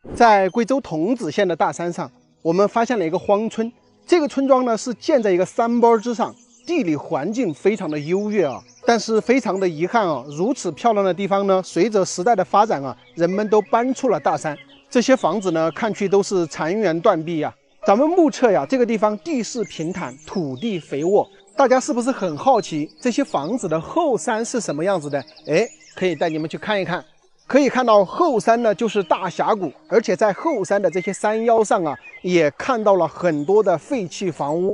在贵州桐梓县的大山上，我们发现了一个荒村。这个村庄呢是建在一个山包之上，地理环境非常的优越啊。但是非常的遗憾啊，如此漂亮的地方呢，随着时代的发展啊，人们都搬出了大山。这些房子呢，看去都是残垣断壁呀。咱们目测呀，这个地方地势平坦，土地肥沃。大家是不是很好奇这些房子的后山是什么样子的？哎，可以带你们去看一看。可以看到后山呢就是大峡谷，而且在后山的这些山腰上啊，也看到了很多的废弃房屋，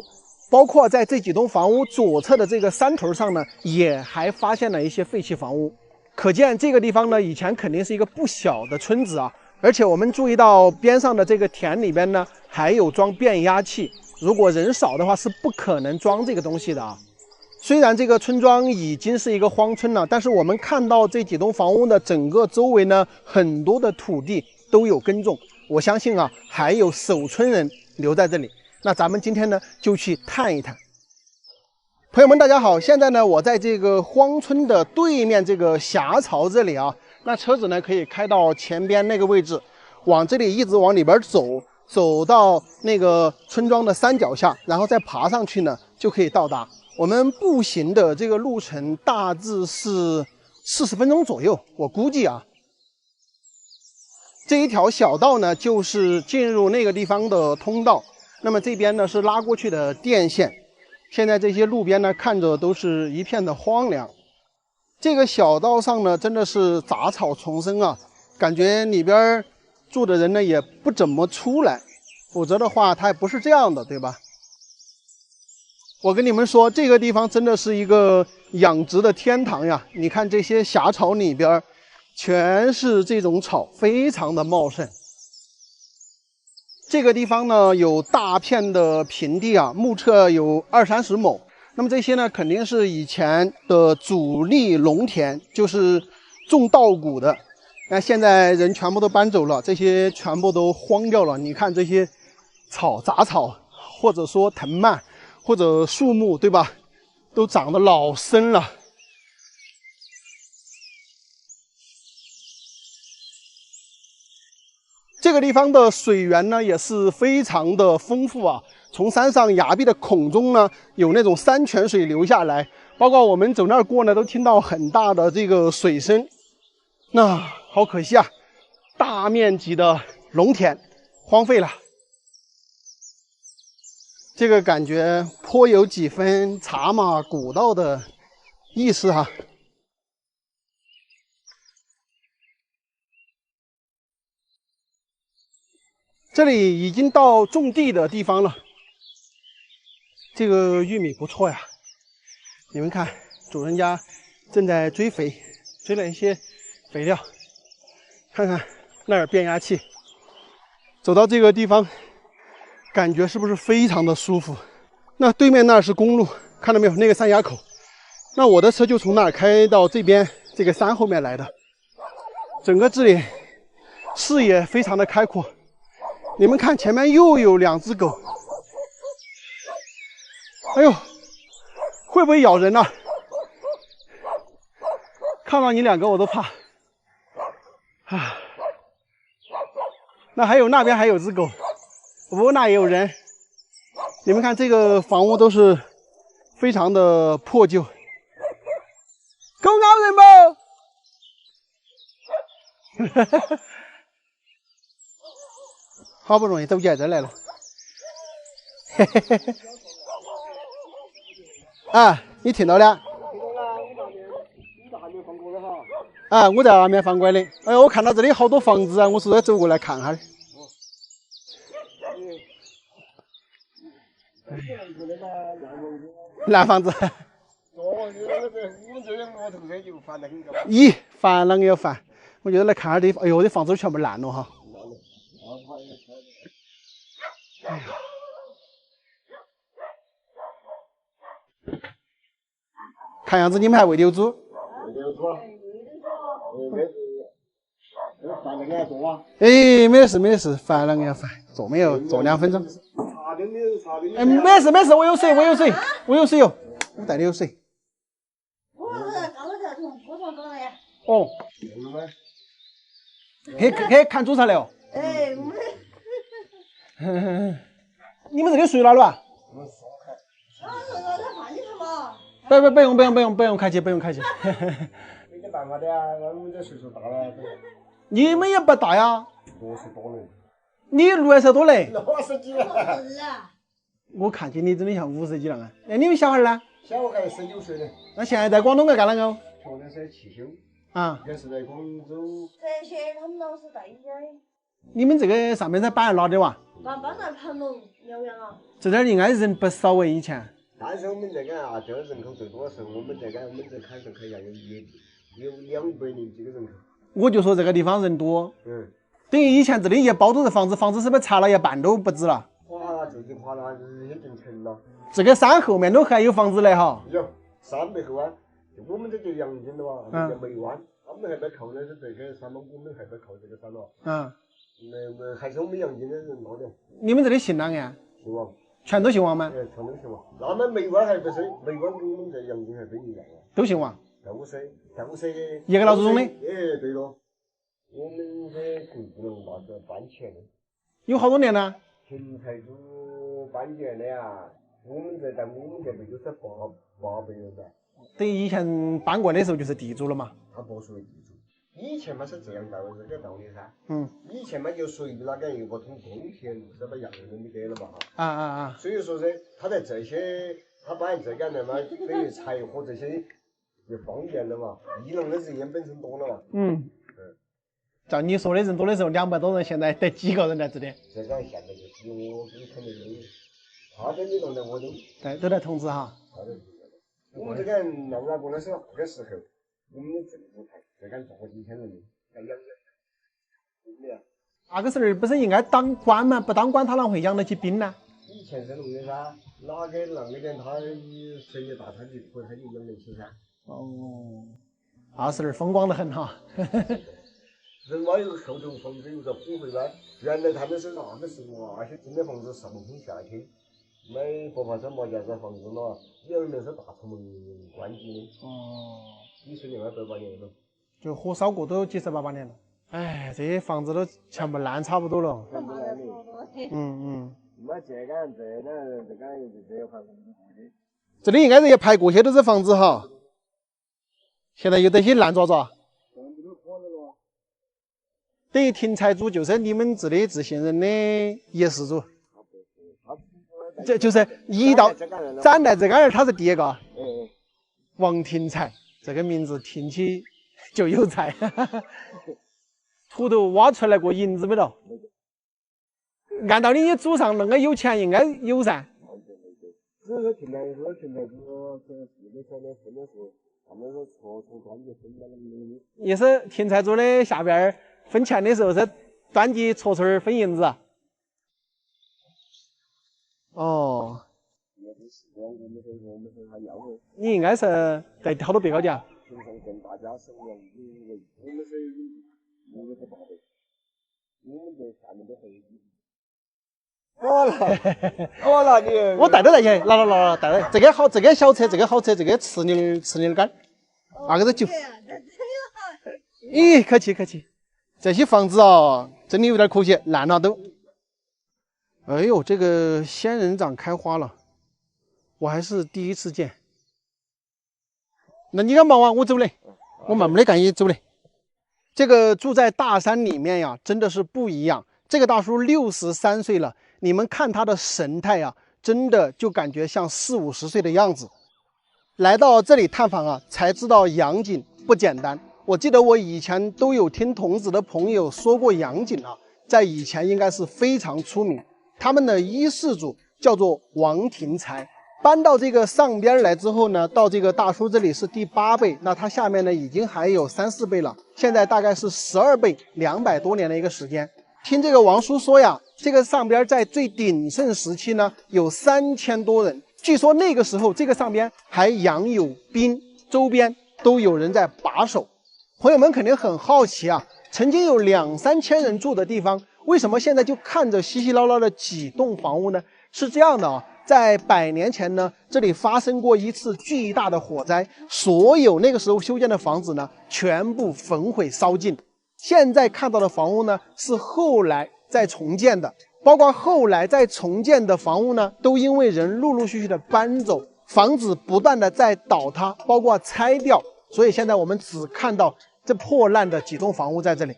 包括在这几栋房屋左侧的这个山头上呢，也还发现了一些废弃房屋。可见这个地方呢，以前肯定是一个不小的村子啊。而且我们注意到边上的这个田里边呢，还有装变压器，如果人少的话是不可能装这个东西的啊。虽然这个村庄已经是一个荒村了，但是我们看到这几栋房屋的整个周围呢，很多的土地都有耕种，我相信啊，还有守村人留在这里。那咱们今天呢，就去探一探。朋友们，大家好，现在呢，我在这个荒村的对面这个峡槽这里啊，那车子呢可以开到前边那个位置，往这里一直往里边走，走到那个村庄的山脚下，然后再爬上去呢，就可以到达。我们步行的这个路程大致是40分钟左右，我估计啊。这一条小道呢，就是进入那个地方的通道。那么这边呢是拉过去的电线。现在这些路边呢，看着都是一片的荒凉。这个小道上呢，真的是杂草丛生啊，感觉里边住的人呢也不怎么出来，否则的话它也不是这样的，对吧？我跟你们说，这个地方真的是一个养殖的天堂呀！你看这些狭草里边，全是这种草，非常的茂盛。这个地方呢，有大片的平地啊，目测有20-30亩。那么这些呢，肯定是以前的主力农田，就是种稻谷的。那现在人全部都搬走了，这些全部都荒掉了。你看这些草、杂草，或者说藤蔓，或者树木，对吧？都长得老深了。这个地方的水源呢也是非常的丰富啊，从山上崖壁的孔中呢有那种山泉水流下来，包括我们走那儿过呢都听到很大的这个水声。那好可惜啊，大面积的农田荒废了，这个感觉颇有几分茶马古道的意思啊。这里已经到种地的地方了，这个玉米不错呀。你们看，主人家正在追肥，追了一些肥料。看看那儿变压器，走到这个地方，感觉是不是非常的舒服？那对面那是公路，看到没有？那个山崖口，那我的车就从那儿开到这边这个山后面来的。整个这里视野非常的开阔。你们看，前面又有2只狗，哎呦，会不会咬人呢？看到你2个我都怕。啊，那还有那边还有只狗，不过那也有人。你们看这个房屋都是非常的破旧。狗咬人不？好不容易走起来这来了。啊，你听到了？啊，我在那边放过的。哎呦，我看到这里好多房子啊，我是在走过来看下。烂房子。咦，烦啷个要烦？我觉得来看下这，哎呦，这房子全部烂了哈。哎呀，看样子你们还喂牛猪？喂牛猪。饭啷个要做啊？哎，没事没事，饭啷个要饭，做没有？做2分钟。哎，没事没事，我有水，我有水，我有水哟，我带的有水。哦。嘿，看猪场了哦。哎。你们这里属于哪路啊？我们说开。不用客气，不用客气。没得办法的啊，我们这岁数大了。你们也不大呀。60多了。你60多嘞？60几了。我看起你真的像50几了啊！哎，你们小孩呢？小孩19岁了。那现在在广东在干哪个？学的是汽修。啊。也是在广州。这些他们老是在一点。你们这个上面在板哪的哇？板在盘龙辽阳啊。这点应该人不少哎，以前。但是我们这个啊，这人口最多的时候，我们这坎上可以有200几个人口。我就说这个地方人多。等于以前这里一包都是房子是不是拆了一半都不止了？垮了，最近垮了，已经成了。这个山后面都还有房子嘞哈。有，山背后啊，我们这就阳金的哇，叫梅湾，他们还没靠的是这个山嘛，我们还没靠这个山了。那还是我们阳金的人多点。你们这里姓哪个？姓王。全都姓王吗？全都姓王。那么梅湾还不是，梅湾跟我们这阳金还不一样啊。都姓王。都是一个老祖宗的。对了。我们这不能把这搬起来的。有好多年了？芹菜猪搬起来的呀，我们这辈就是八辈人噻。等于以前搬过来的时候就是地主了嘛。他不属于地主，以前嘛是这样这个道理噻。以前嘛就随那个有个通公田是把洋人的给了嘛。所以说是他在这些他把这个呢嘛，等于柴火这些就方便了嘛，伊朗的人本身多了嘛。照你说的人多的时候，200多人，现在得几个人在这里？这个现在就是我跟肯定有，他跟你弄的我都。对，都在通知哈。我们这个让外国的是那个时候，我们的政府才这敢做几千人的，来养人。对呀。那个时候不是应该当官吗？不当官他哪会养得起兵呢？以前是弄的噻，哪个人他生意大，他就养得起噻。那时候风光得很哈。人家有后头房子有个普惠噻，原来他们是那个时候那些真的房子上冲下去，没不怕什么价子房子了，有人是大城门关机的。几十年200年了，就火烧过都有几十800年了。哎，这些房子都全部烂差不多了。全部烂的。没这个这里应该是也排过些都是房子哈，现在有这些烂爪爪。等于停财主就是你们这里自信人的一世主，这就是一到展在这个人他是第一个。王停财这个名字听起就有才。土豆挖出来过银子没得？按道理你祖上那么有钱应该有噻。只是停财主这个地的钱的分的是，他们说从端地分到了也是停财主的下边分钱的时候是端地撮分银子。你应该是在好多别个家。跟大家是我们是8倍，我们这下面都很好了你，我带都带起来，拿带来。这个好，这个小车，这个好车，这个赤泥杆，那个是9。咦，客气。这些房子啊，真的有点可惜，烂了都。哎呦，这个仙人掌开花了，我还是第一次见。那你干忙啊？我走嘞，我慢慢的赶紧走嘞。这个住在大山里面呀，真的是不一样。这个大叔63岁了，你们看他的神态啊，真的就感觉像40、50岁的样子。来到这里探访啊，才知道阳井不简单。我记得我以前都有听童子的朋友说过，阳井啊，在以前应该是非常出名。他们的一世主叫做王廷才，搬到这个上边来之后呢，到这个大叔这里是第8辈，那他下面呢已经还有3、4辈了，现在大概是12辈，200多年的一个时间。听这个王叔说呀，这个上边在最鼎盛时期呢有3000多人，据说那个时候这个上边还养有兵，周边都有人在把守。朋友们肯定很好奇啊，曾经有2、3千人住的地方，为什么现在就看着稀稀拉拉的几栋房屋呢？是这样的啊，在100年前呢，这里发生过一次巨大的火灾，所有那个时候修建的房子呢，全部焚毁烧尽。现在看到的房屋呢，是后来再重建的，包括后来在重建的房屋呢，都因为人陆陆续续的搬走，房子不断的在倒塌，包括拆掉，所以现在我们只看到这破烂的几栋房屋在这里。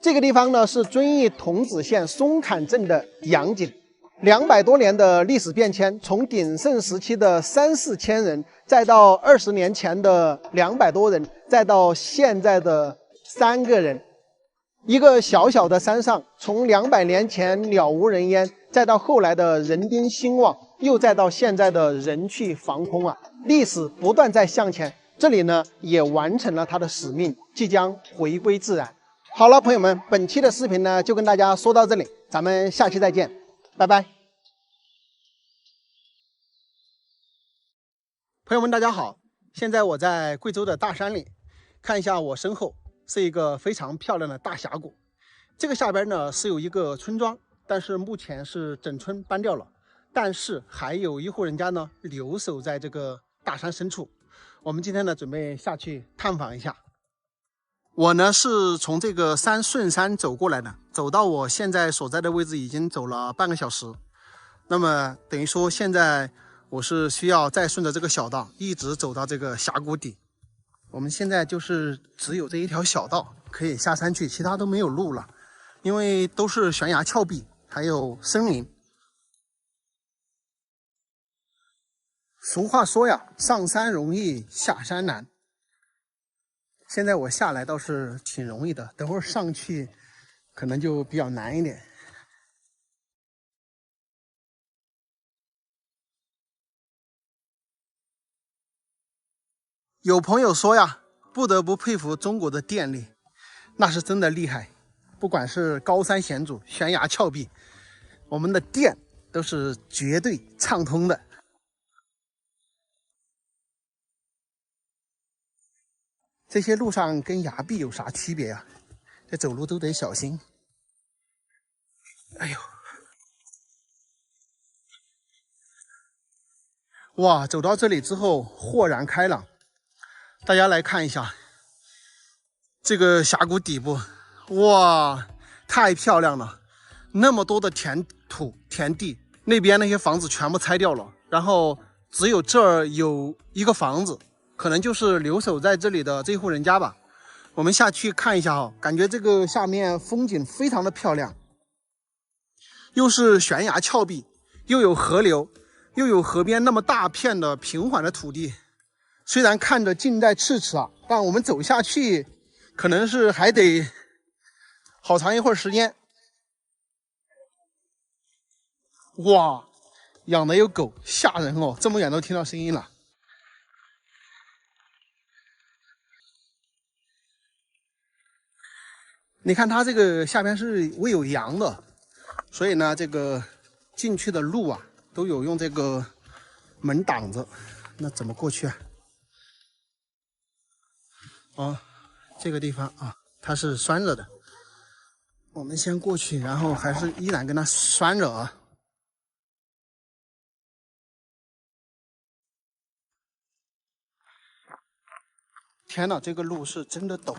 这个地方呢是遵义桐梓县松坎镇的洋井，200多年的历史变迁，从鼎盛时期的3、4千人，再到20年前的200多人，再到现在的3个人。一个小小的山上，从200年前了无人烟，再到后来的人丁兴旺，又再到现在的人去房空啊，历史不断在向前。这里呢也完成了它的使命，即将回归自然。好了，朋友们，本期的视频呢就跟大家说到这里，咱们下期再见，拜拜。朋友们，大家好，现在我在贵州的大山里，看一下我身后是一个非常漂亮的大峡谷。这个下边呢是有一个村庄，但是目前是整村搬掉了，但是还有一户人家呢留守在这个大山深处。我们今天呢准备下去探访一下。我呢是从这个顺山走过来的，走到我现在所在的位置已经走了半个小时。那么等于说现在我是需要再顺着这个小道一直走到这个峡谷底。我们现在就是只有这一条小道可以下山去，其他都没有路了，因为都是悬崖峭壁，还有森林。俗话说呀，上山容易下山难。现在我下来倒是挺容易的，等会儿上去可能就比较难一点。有朋友说呀，不得不佩服中国的电力，那是真的厉害。不管是高山险阻、悬崖峭壁，我们的电都是绝对畅通的。这些路上跟崖壁有啥区别呀？这走路都得小心。哎呦，哇，走到这里之后豁然开朗。大家来看一下这个峡谷底部，哇，太漂亮了！那么多的田土田地，那边那些房子全部拆掉了，然后只有这儿有一个房子，可能就是留守在这里的这户人家吧。我们下去看一下哈，感觉这个下面风景非常的漂亮，又是悬崖峭壁，又有河流，又有河边那么大片的平缓的土地。虽然看着近在咫尺啊，但我们走下去可能是还得好长一会儿时间。哇，养的有狗，吓人哦，这么远都听到声音了。你看它这个下边是喂有羊的，所以呢这个进去的路啊都有用这个门挡着。那怎么过去啊？哦，这个地方啊它是拴着的，我们先过去，然后还是依然跟它拴着啊。天哪，这个路是真的陡，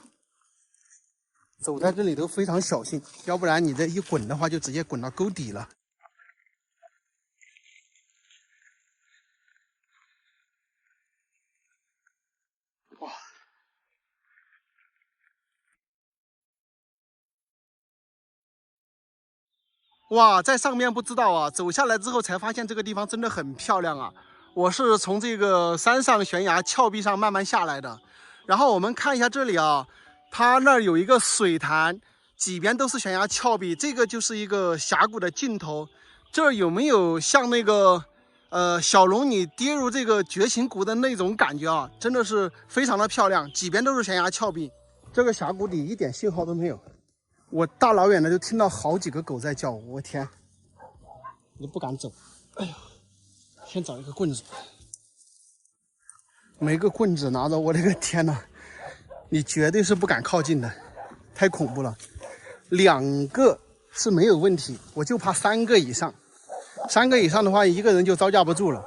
走在这里都非常小心，要不然你这一滚的话就直接滚到沟底了。哇！哇，在上面不知道啊，走下来之后才发现这个地方真的很漂亮啊！我是从这个山上悬崖峭壁上慢慢下来的，然后我们看一下这里啊，它那儿有一个水潭，几边都是悬崖峭壁，这个就是一个峡谷的尽头。这儿有没有像那个小龙女跌入这个绝情谷的那种感觉啊？真的是非常的漂亮，几边都是悬崖峭壁，这个峡谷底一点信号都没有。我大老远的就听到好几个狗在叫，我天，我都不敢走。哎呦，先找一个棍子，没个棍子拿着，我的个天哪，你绝对是不敢靠近的，太恐怖了。2个是没有问题，我就怕3个以上。3个以上的话，一个人就招架不住了。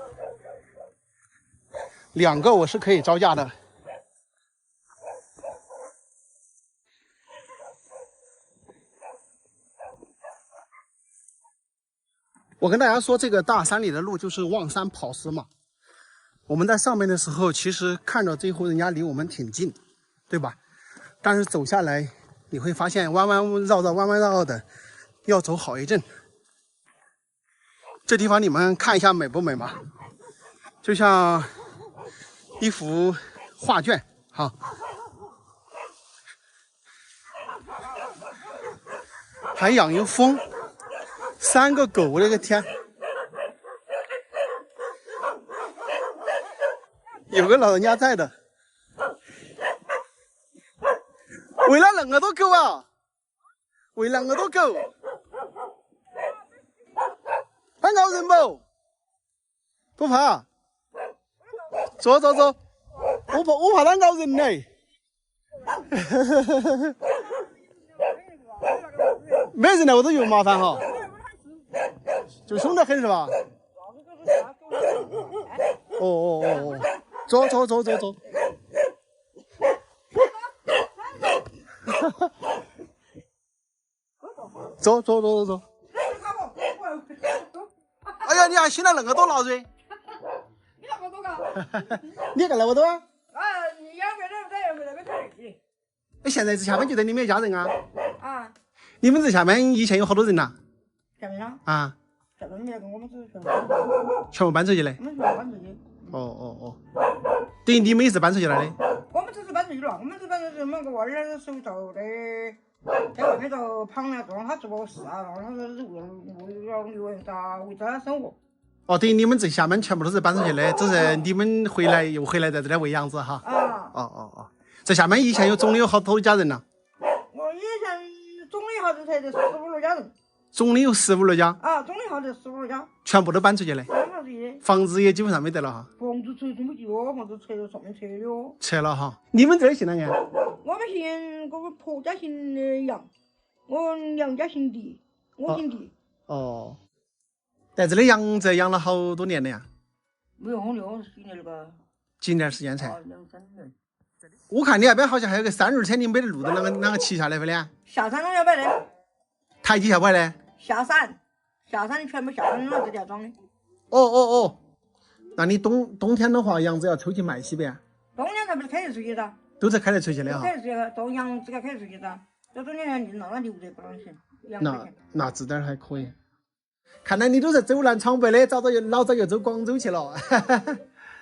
2个我是可以招架的。我跟大家说，这个大山里的路就是望山跑石嘛。我们在上面的时候，其实看着这户人家离我们挺近，对吧？但是走下来，你会发现弯弯绕绕、弯弯绕绕的，要走好一阵。这地方你们看一下美不美嘛？就像一幅画卷，哈。还养一蜂，3个狗，我的个天！有个老人家在的，喂了2个多狗啊！喂2个多狗，怕咬人不？不怕？走走走，我怕它咬人嘞。没人来我都有麻烦哈，就凶得很是吧？哦，走走走走走。走走走走走。哎呀，你还吸了那么多蜡水？你那么多个？你干那么多啊？你养别人在那边看的。哎，现在这下面就在你们一家人啊？啊。你们这下面以前有好多人呐？下面啊？啊。下面跟我们是全部搬出去的。我们全部搬出去。哦。等于你们也是搬出去了的？我们只是搬出去了，我们只搬出去，我们个娃儿手头的。在外面头旁那种，他做过事啊，然后他说是为他生活。哦，等于你们这下面全部都是搬出去的，只是你们回来又回来在这里喂羊子哈。啊。哦。这下面以前总共有好多家人呐？我以前总理好像才15、16家人。总理有15、16家？啊，总理好像15、16家。全部都搬出去的？搬出去的。房子也基本上没得了哈。房子拆没得哦，房子拆了上面拆的哦。拆了哈。你们这儿姓哪个？我们姓我婆家姓杨，我娘家姓李，我姓李。哦。在这里养着养了好多年了呀？没有，6、10年了吧？几年时间才？2、3年。我看你那边好像还有个3轮车，你没得路的啷个骑下来不的？下山了要摆的。台阶下摆的？下山全部下山了这条装的。哦。那你冬天的话，羊子要抽去卖西边？冬天才不是开得出去的。都是开得出去的哈。开得出去，冬羊这个开得出去的，这中间那留着不能行。那这点还可以。看来你都是走南闯北的，老早就走广州去了。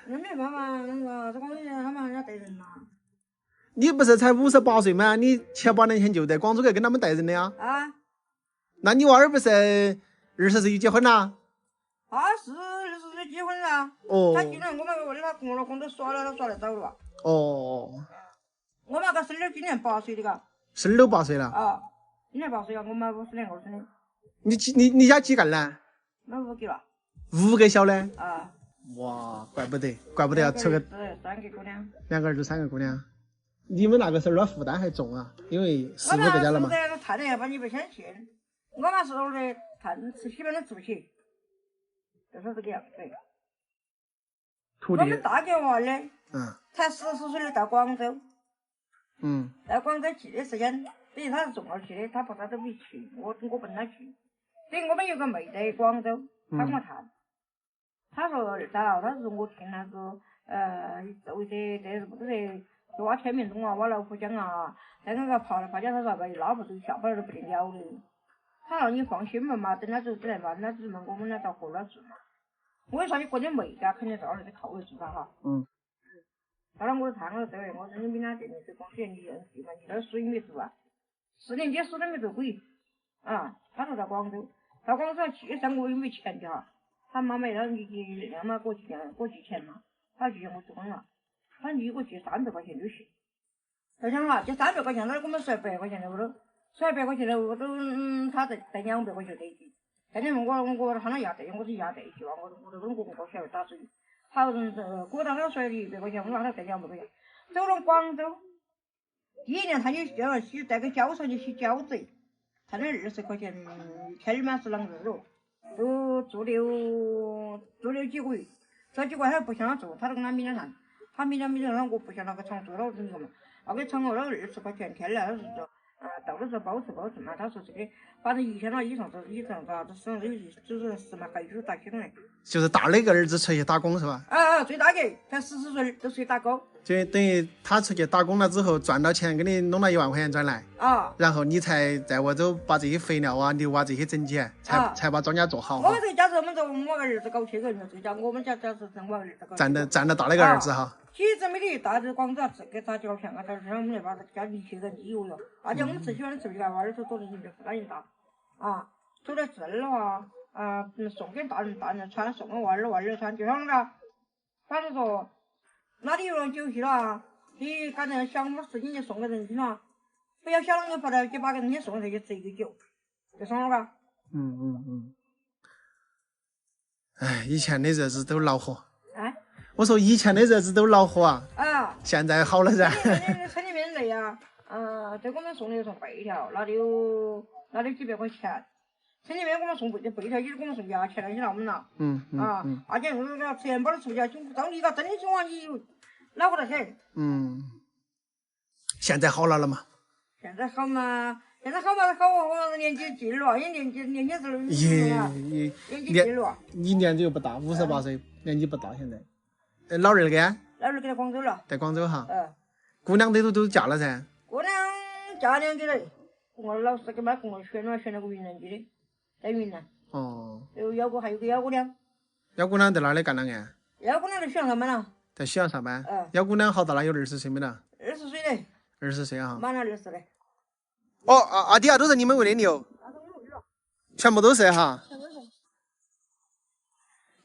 那没办法，那个这广州人他们人家带人呐。你不是才58岁吗？你7、8年前就在广州跟他们带人的呀？啊。那你娃儿不是20岁就结婚了？他是20岁结婚了。哦。他今年我们为了他跟我老公都耍了，他耍得早了。哦。我们个孙女今年8岁的个。孙女8岁了。啊，今年8岁了，我们52、23的。你家几个呢？那5个了。5个小的。啊。哇，怪不得要凑个3个姑娘，2个儿子3个姑娘。你们那个时候的负担还重啊，因为4、5个家了嘛。我谈的要把你不相信，我们时候的谈基本都住不起，就是这个样子。我们大姐娃呢，才14岁的到广州，到广州去的时间，等于他是重儿去的，他爸都没去，我跟他去。等于我们有个妹在广州，他跟我谈。他说咋了？他说我听那个周围这不是挖天明洞啊，挖老虎江啊，在那个爬家，他说把拉不走，下班都不得了的。他说你放心嘛，等他走之来嘛，那只能我们俩到河那住嘛。我跟你说，你过年没家肯定到那里靠回住他哈。后来我就谈了这个，我说你们俩这公司你认识嘛？你那书也没读啊，4年级书都没读过啊。他说到广州去3个月没钱的哈。他妈妈让你让嘛过几钱嘛，他就让我做工了，他你给我寄300块钱就行。他想哈，这300块钱那我们100块钱的我都100块钱的我都他再200块钱对起。现在我他那压对，我是压对起哇，我都跟我小打水。好过到那甩的100块钱，我让他再200块钱。走了广州，第1年他就要洗在个脚上就洗脚趾，他那20块钱一天嘛是啷日了。都住了几个月，这几个月他不想他住，他都跟他明天谈，他明天我不想那个床住了，我跟你说嘛，那个床那个20块钱天了，他说到的时候保持嘛。他说这个反正一天了以上啥子身上就是10嘛，还就是打工嘞。就是大那个儿子出去打工是吧？最大个才14岁都出去打工。就等于他出去打工了之后赚到钱，给你弄了1万块钱转来。然后你才在外头把这些肥料啊、牛啊这些整起来，才把庄稼做好。我们这家是我们个儿子搞7个人，这家我们家是整我儿子搞。占得大那个儿子哈。几只没得大的广子给他交钱啊，但是我们那把家里7个人有了，而且我们最喜欢出去干玩的时候多的人就大人大走点证了送给大人穿，送给娃儿穿，就像那个，反正说哪里有人酒席了，你赶着小么事情就送给人家了，不要小人跑到去把给人家送回去吃一个酒，就爽了吧？哎，以前的日子都恼火。我说以前的日子都恼火啊！现在好了噻。村里面累这给我们送的送背条，那里有几百块钱。村里面给我们送背条，也是给我们送牙签了，你知道没啦？而且那个吃面包的出家，就当你一个真的情况，你恼火得很。现在好了嘛？现在好嘛？我年纪近了，也年纪是年纪近了。你年纪又不大，58岁，年纪不大现在。老二呢？老二给在广州了。在广州哈。姑娘都嫁了噻。姑娘嫁2个了，我老师给妈跟我选了个云南籍的，在云南。还有个姚姑娘。姚姑娘在哪里干了呢？姚姑娘在许阳上班了。在许阳上班。姚姑娘好大了？有20岁没了？20岁嘞。20岁哈。满了20嘞。阿弟都是你们喂的牛？全部都是哈。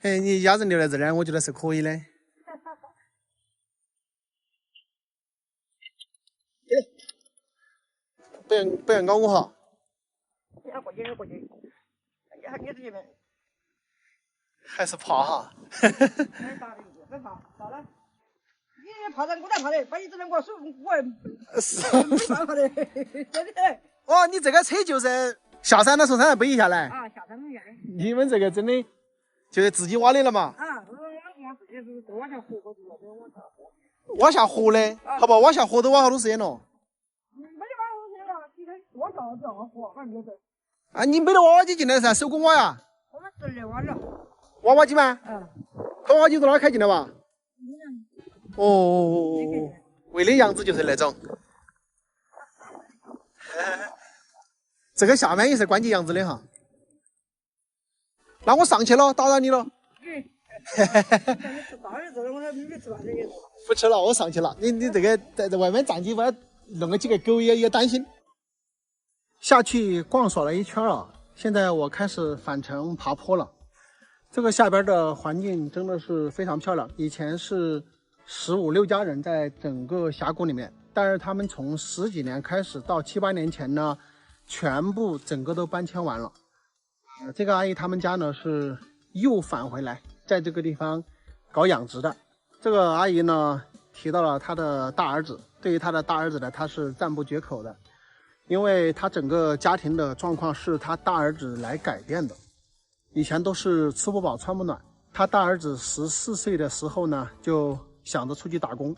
你鸭子留在这儿，我觉得是可以的。不要咬我哈！过去，你这边还是怕哈。没怕，咋了？你怕人，我才怕的，把你这两个手我是没办法的，真的。你这个车就是下山了从山上背下来。下山背下来。你们这个真的就是自己挖的了嘛？我自己是都往下活过去了，挖下河的，好不好？挖下河都挖好多时间了。没得挖好多时间了，你看多少就要活，反正就是。你没得挖挖机进来噻，手工挖呀？我们直来挖了。挖挖机吗？拖挖机从哪儿开进来吧？为的样子就是那种。这个下面也是关节样子的哈。那我上去了，打扰你了。不吃了，我上去了。你这个在外面站起，我弄个几个狗也担心。下去逛耍了一圈了，现在我开始返程爬坡了。这个下边的环境真的是非常漂亮。以前是15、16家人在整个峡谷里面，但是他们从10几年开始到7、8年前呢，全部整个都搬迁完了。这个阿姨他们家呢是又返回来，在这个地方搞养殖的。这个阿姨呢提到了她的大儿子，对于她的大儿子呢，她是赞不绝口的，因为她整个家庭的状况是她大儿子来改变的。以前都是吃不饱穿不暖，她大儿子14岁的时候呢，就想着出去打工。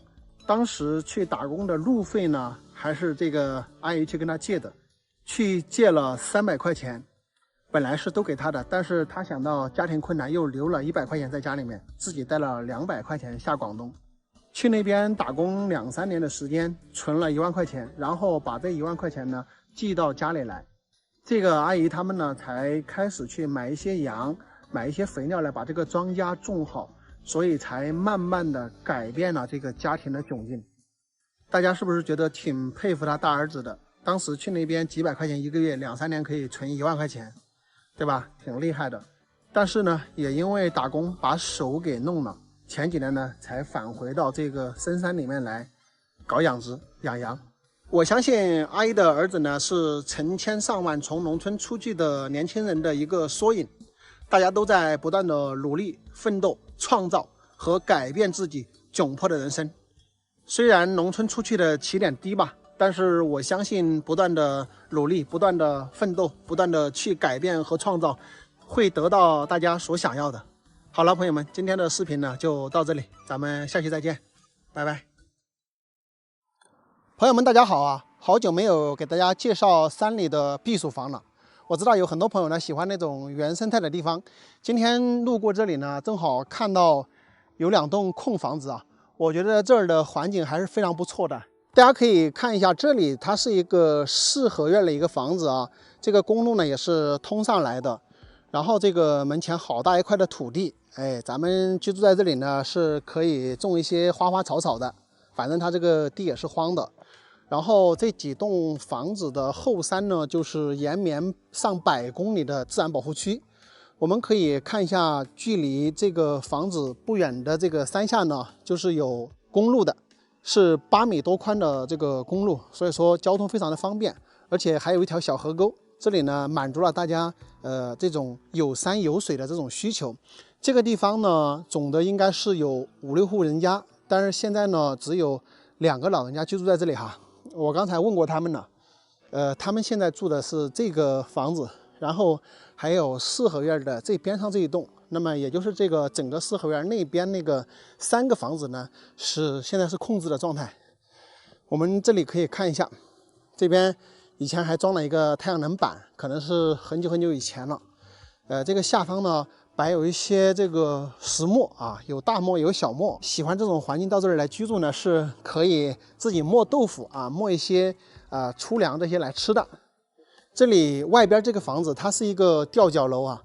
当时去打工的路费呢，还是这个阿姨去跟他借的，去借了300块钱。本来是都给他的，但是他想到家庭困难，又留了100块钱在家里面，自己带了200块钱下广东，去那边打工2、3年的时间，存了1万块钱，然后把这1万块钱呢寄到家里来。这个阿姨他们呢才开始去买一些羊，买一些肥料来把这个庄稼种好，所以才慢慢的改变了这个家庭的窘境。大家是不是觉得挺佩服他大儿子的？当时去那边几百块钱一个月，2、3年可以存1万块钱。对吧？挺厉害的，但是呢，也因为打工把手给弄了，前几年呢才返回到这个深山里面来搞养殖养羊。我相信阿姨的儿子呢是成千上万从农村出去的年轻人的一个缩影，大家都在不断的努力奋斗、创造和改变自己窘迫的人生。虽然农村出去的起点低吧，但是我相信不断的努力，不断的奋斗，不断的去改变和创造，会得到大家所想要的。好了，朋友们，今天的视频呢就到这里，咱们下期再见，拜拜。朋友们大家好啊，好久没有给大家介绍山里的避暑房了。我知道有很多朋友呢喜欢那种原生态的地方，今天路过这里呢，正好看到有2栋空房子啊，我觉得这儿的环境还是非常不错的。大家可以看一下，这里它是一个4合院的一个房子啊，这个公路呢也是通上来的，然后这个门前好大一块的土地，哎，咱们居住在这里呢是可以种一些花花草草的，反正它这个地也是荒的。然后这几栋房子的后山呢，就是延绵上100公里的自然保护区。我们可以看一下，距离这个房子不远的这个山下呢，就是有公路的，是8米多宽的这个公路，所以说交通非常的方便，而且还有一条小河沟。这里呢，满足了大家这种有山有水的这种需求。这个地方呢，总的应该是有5、6户人家，但是现在呢，只有2个老人家居住在这里哈。我刚才问过他们了，他们现在住的是这个房子，然后还有4合院的这边上这一栋，那么也就是这个整个4合院那边那个3个房子呢，现在是空置的状态。我们这里可以看一下，这边以前还装了一个太阳能板，可能是很久很久以前了。这个下方呢摆有一些这个石磨啊，有大磨有小磨，喜欢这种环境到这里来居住呢，是可以自己磨豆腐啊，磨一些粗粮这些来吃的。这里外边这个房子它是一个吊脚楼啊，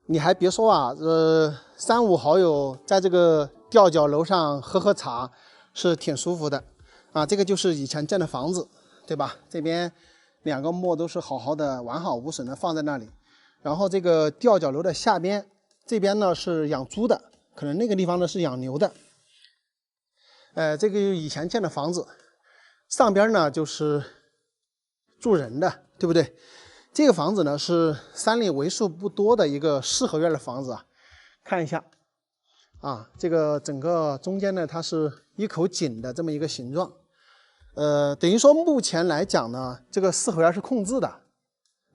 你还别说啊，3、5好友在这个吊脚楼上喝茶是挺舒服的啊。这个就是以前建的房子，对吧？这边2个磨都是好好的完好无损的放在那里。然后这个吊脚楼的下边这边呢是养猪的，可能那个地方呢是养牛的。这个以前建的房子，上边呢就是住人的，对不对？这个房子呢是山里为数不多的一个4合院的房子啊。看一下啊，这个整个中间呢它是一口井的这么一个形状。等于说目前来讲呢，这个4合院是空置的。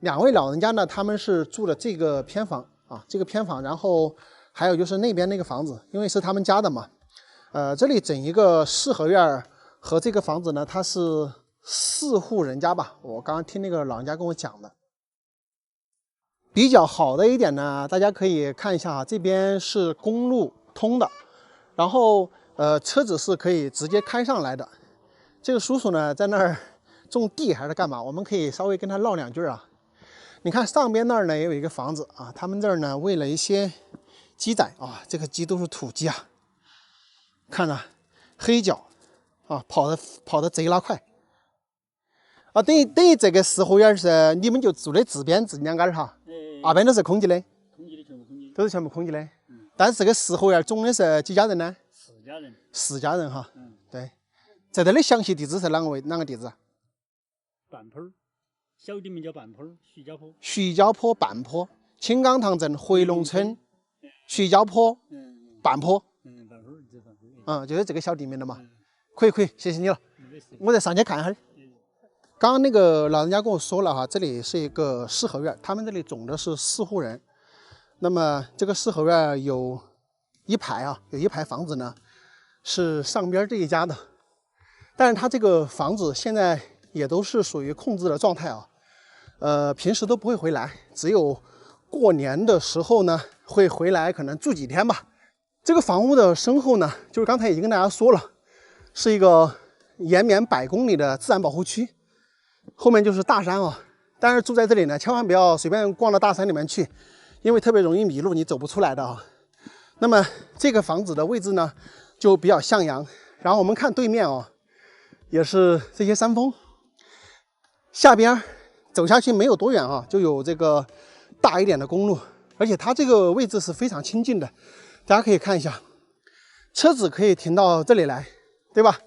2位老人家呢，他们是住的这个偏房啊，这个偏房，然后还有就是那边那个房子，因为是他们家的嘛。这里整一个4合院和这个房子呢，它是4户人家吧，我刚刚听那个老人家跟我讲的。比较好的一点呢，大家可以看一下啊，这边是公路通的，然后车子是可以直接开上来的。这个叔叔呢，在那儿种地还是干嘛？我们可以稍微跟他唠2句啊。你看上边那儿呢也有一个房子啊，他们这儿呢喂了一些鸡仔啊，这个鸡都是土鸡啊，看着黑脚啊，跑得贼拉快啊。等于这个4合院是你们就住的自编自2杆哈，那边都是空气的，空气的全部空气，都是全部空气的。但是这个4合院总的是几家人呢？4家人，4家人哈。对，在这里详细地址是哪个地址啊？半坡，小地名叫半坡，徐家坡半坡，青冈塘镇回龙村徐家坡半坡。就是这个小地名的嘛。可以，谢谢你了，我再上去看一下。刚刚那个老人家跟我说了哈，这里是一个4合院，他们这里总的是4户人。那么这个4合院有一排房子呢，是上边这一家的，但是他这个房子现在也都是属于空置的状态啊。平时都不会回来，只有过年的时候呢会回来，可能住几天吧。这个房屋的身后呢，就是刚才已经跟大家说了，是一个延绵100公里的自然保护区，后面就是大山啊。但是住在这里呢，千万不要随便逛到大山里面去，因为特别容易迷路，你走不出来的啊。那么这个房子的位置呢，就比较向阳。然后我们看对面啊，也是这些山峰，下边走下去没有多远啊，就有这个大一点的公路，而且它这个位置是非常亲近的。大家可以看一下，车子可以停到这里来，对吧？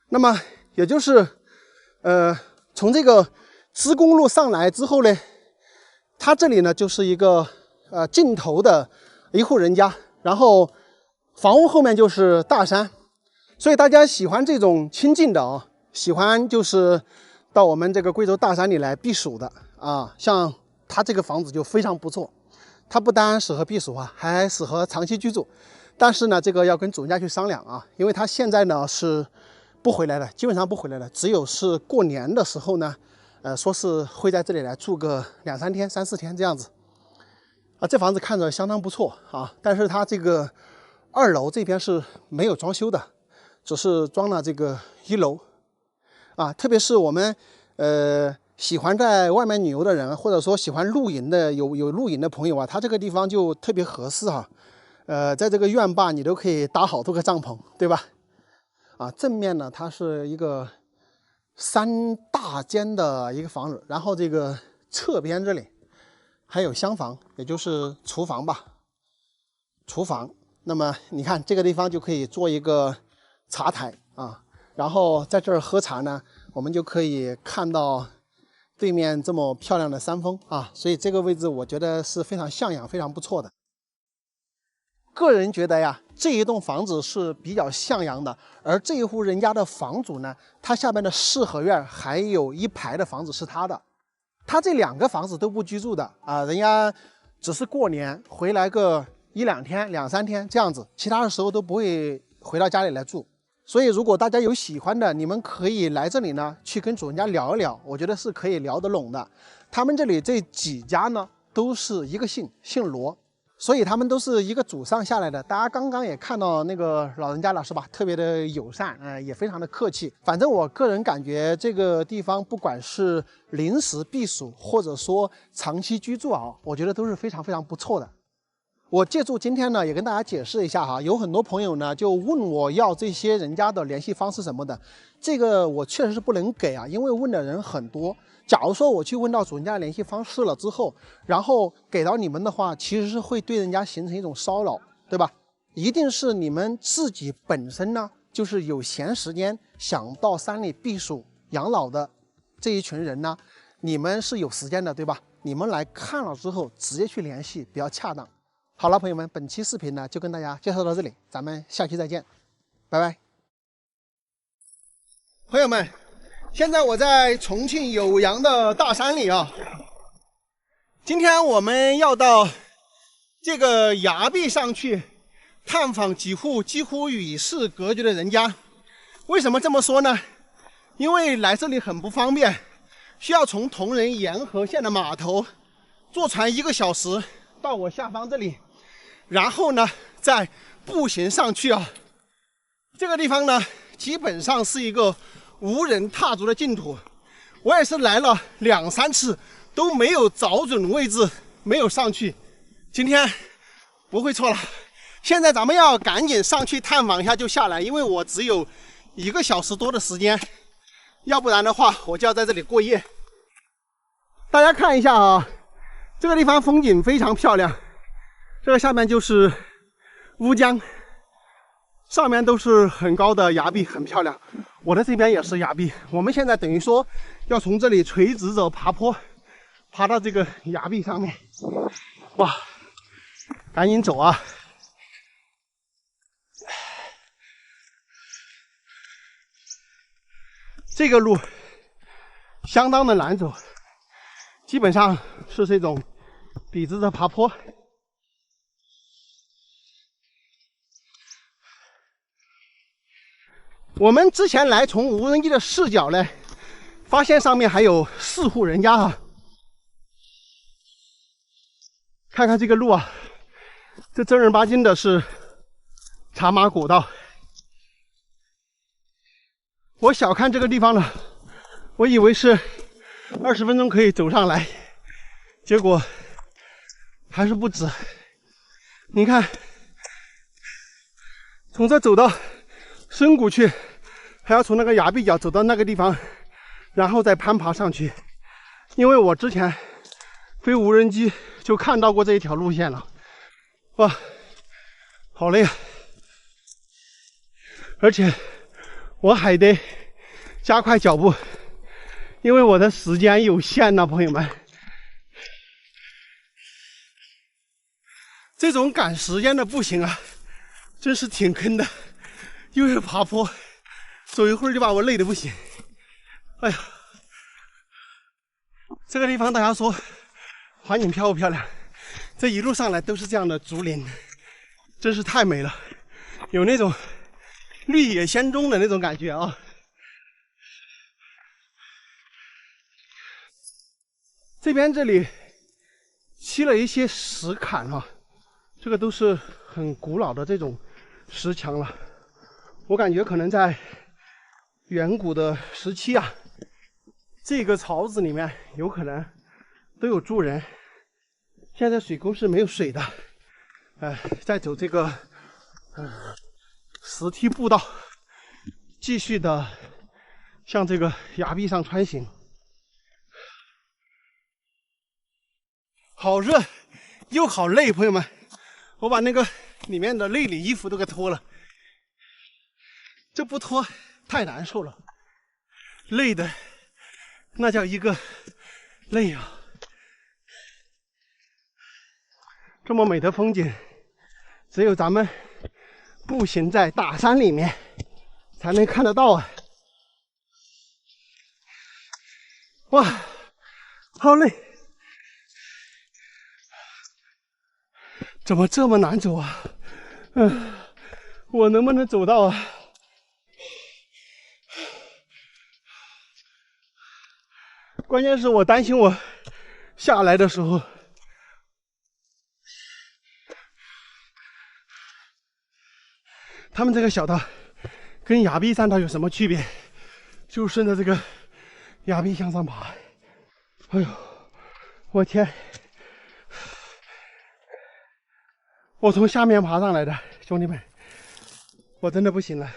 那么也就是从这个支公路上来之后呢，它这里呢就是一个尽头的1户人家，然后房屋后面就是大山，所以大家喜欢这种亲近的啊，喜欢就是到我们这个贵州大山里来避暑的啊，像它这个房子就非常不错。它不单适合避暑啊，还适合长期居住。但是呢，这个要跟主人家去商量啊，因为它现在呢是不回来了，基本上不回来了。只有是过年的时候呢，说是会在这里来住个2、3天、3、4天这样子。这房子看着相当不错啊，但是它这个2楼这边是没有装修的，只是装了这个1楼啊。特别是我们喜欢在外面旅游的人，或者说喜欢露营的有露营的朋友啊，他这个地方就特别合适哈。在这个院坝你都可以搭好多个帐篷，对吧？正面呢，它是一个3大间的一个房子，然后这个侧边这里还有厢房，也就是厨房吧。厨房，那么你看这个地方就可以做一个茶台啊，然后在这儿喝茶呢，我们就可以看到对面这么漂亮的山峰啊，所以这个位置我觉得是非常向阳、非常不错的。个人觉得呀，这一栋房子是比较向阳的，而这一户人家的房主呢，他下面的4合院还有1排的房子是他的，他这2个房子都不居住的啊，人家只是过年回来个1、2天、2、3天这样子，其他的时候都不会回到家里来住。所以如果大家有喜欢的，你们可以来这里呢，去跟主人家聊一聊，我觉得是可以聊得拢的。他们这里这几家呢，都是一个姓罗。所以他们都是一个祖上下来的，大家刚刚也看到那个老人家了是吧？特别的友善，也非常的客气。反正我个人感觉这个地方不管是临时避暑或者说长期居住啊，我觉得都是非常非常不错的。我借助今天呢，也跟大家解释一下哈，有很多朋友呢就问我要这些人家的联系方式什么的，这个我确实是不能给啊，因为问的人很多。假如说我去问到主人家的联系方式了之后，然后给到你们的话，其实是会对人家形成一种骚扰，对吧？一定是你们自己本身呢，就是有闲时间想到山里避暑养老的这一群人呢，你们是有时间的，对吧？你们来看了之后直接去联系比较恰当。好了，朋友们，本期视频呢就跟大家介绍到这里，咱们下期再见，拜拜。朋友们，现在我在重庆酉阳的大山里啊，今天我们要到这个崖壁上去探访几户几乎与世隔绝的人家。为什么这么说呢？因为来这里很不方便，需要从铜仁沿河县的码头坐船1个小时到我下方这里，然后呢再步行上去啊。这个地方呢基本上是一个无人踏足的净土，我也是来了2、3次都没有找准位置，没有上去。今天不会错了，现在咱们要赶紧上去探访一下就下来，因为我只有1个小时多的时间，要不然的话我就要在这里过夜。大家看一下啊，这个地方风景非常漂亮，这个下面就是乌江，上面都是很高的崖壁，很漂亮。我的这边也是崖壁，我们现在等于说要从这里垂直着爬坡，爬到这个崖壁上面。哇，赶紧走啊！这个路相当的难走，基本上是这种笔直的爬坡。我们之前来从无人机的视角呢，发现上面还有4户人家啊。看看这个路啊，这正儿八经的是茶马古道。我小看这个地方了，我以为是20分钟可以走上来，结果还是不止。你看，从这走到深谷去，还要从那个崖壁角走到那个地方，然后再攀爬上去。因为我之前飞无人机就看到过这一条路线了，哇，好累啊！而且我还得加快脚步，因为我的时间有限呢，朋友们。这种赶时间的步行啊，真是挺坑的，又是爬坡，走一会儿就把我累得不行。哎呀，这个地方大家说环境漂不漂亮？这一路上来都是这样的竹林，真是太美了，有那种绿野仙踪的那种感觉啊！这里砌了一些石坎啊，这个都是很古老的这种石墙了。我感觉可能在远古的时期啊，这个槽子里面有可能都有住人。现在水沟是没有水的，再走这个石梯步道，继续的向这个崖壁上穿行。好热，又好累，朋友们，我把那个里面的内里衣服都给脱了，这不脱太难受了，累的那叫一个累啊！这么美的风景，只有咱们步行在大山里面才能看得到啊！哇，好累，怎么这么难走啊？我能不能走到啊？关键是我担心我下来的时候，他们这个小道跟崖壁山道有什么区别？就顺着这个崖壁向上爬。哎呦，我天！我从下面爬上来的，兄弟们，我真的不行了，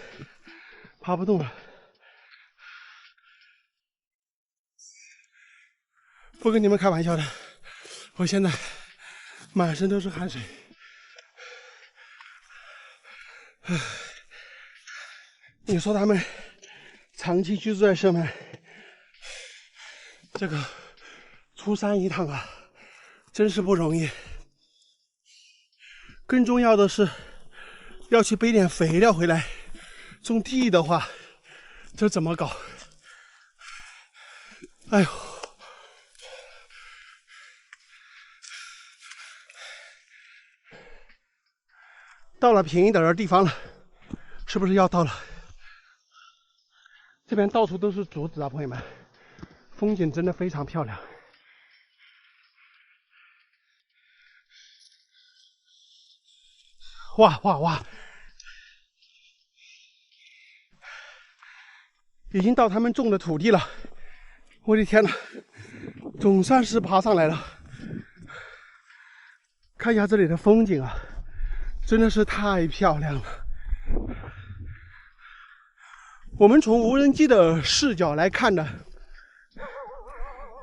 爬不动了。不跟你们开玩笑的，我现在满身都是汗水。你说他们长期居住在sơn门，这个出山一趟啊，真是不容易。更重要的是，要去背点肥料回来种地的话，这怎么搞？哎呦！到了平一点的地方了，是不是要到了？这边到处都是竹子啊，朋友们，风景真的非常漂亮。哇哇哇！已经到他们种的土地了，我的天哪，总算是爬上来了。看一下这里的风景啊，真的是太漂亮了。我们从无人机的视角来看的，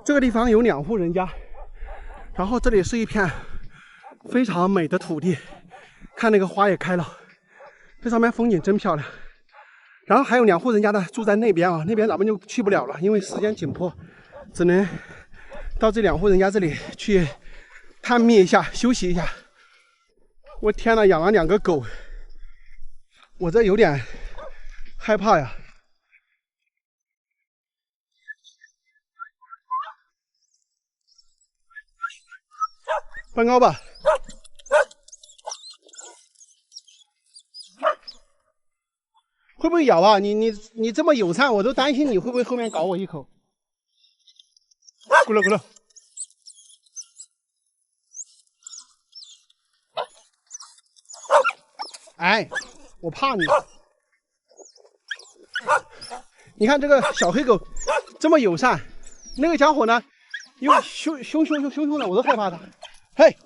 这个地方有2户人家，然后这里是一片非常美的土地，看那个花也开了，这上面风景真漂亮。然后还有2户人家的住在那边啊，那边咱们就去不了了，因为时间紧迫，只能到这2户人家这里去探秘一下，休息一下。我天哪，养了2个狗，我这有点害怕呀。搬高吧。会不会咬啊？你这么友善，我都担心你会不会后面搞我一口。咕噜咕噜。哎，我怕你。你看这个小黑狗这么友善，那个家伙呢又凶的，我都害怕它。嘿，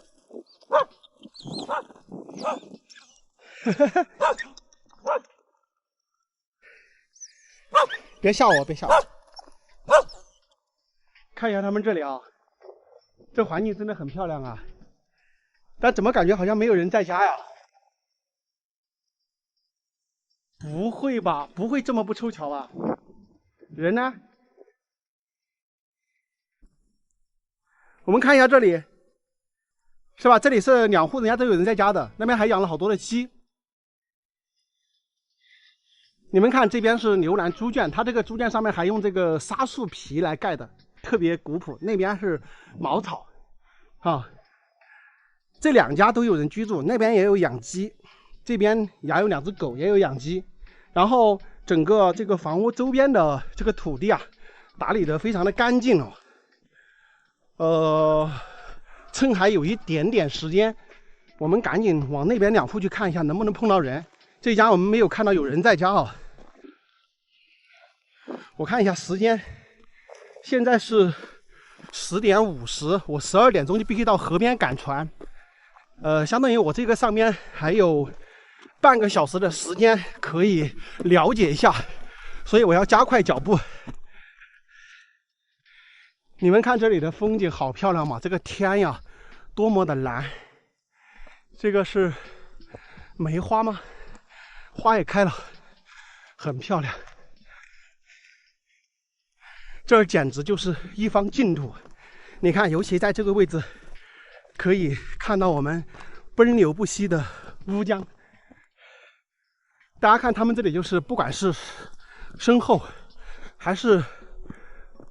别吓我，别吓我。看一下他们这里啊，这环境真的很漂亮啊，但怎么感觉好像没有人在家呀？不会吧？不会这么不凑巧吧？人呢？我们看一下这里，是吧？这里是2户人家都有人在家的，那边还养了好多的鸡。你们看，这边是牛栏猪圈，它这个猪圈上面还用这个杉树皮来盖的，特别古朴。那边是茅草，啊，这2家都有人居住，那边也有养鸡，这边也有2只狗，也有养鸡。然后整个这个房屋周边的这个土地啊，打理得非常的干净哦。趁还有一点点时间，我们赶紧往那边2户去看一下，能不能碰到人。这家我们没有看到有人在家啊。我看一下时间，现在是10点50，我12点钟就必须到河边赶船。相当于我这个上面还有半个小时的时间可以了解一下，所以我要加快脚步。你们看这里的风景好漂亮嘛，这个天呀多么的蓝。这个是梅花吗？花也开了，很漂亮。这儿简直就是一方净土。你看，尤其在这个位置可以看到我们奔流不息的乌江。大家看他们这里，就是不管是身后还是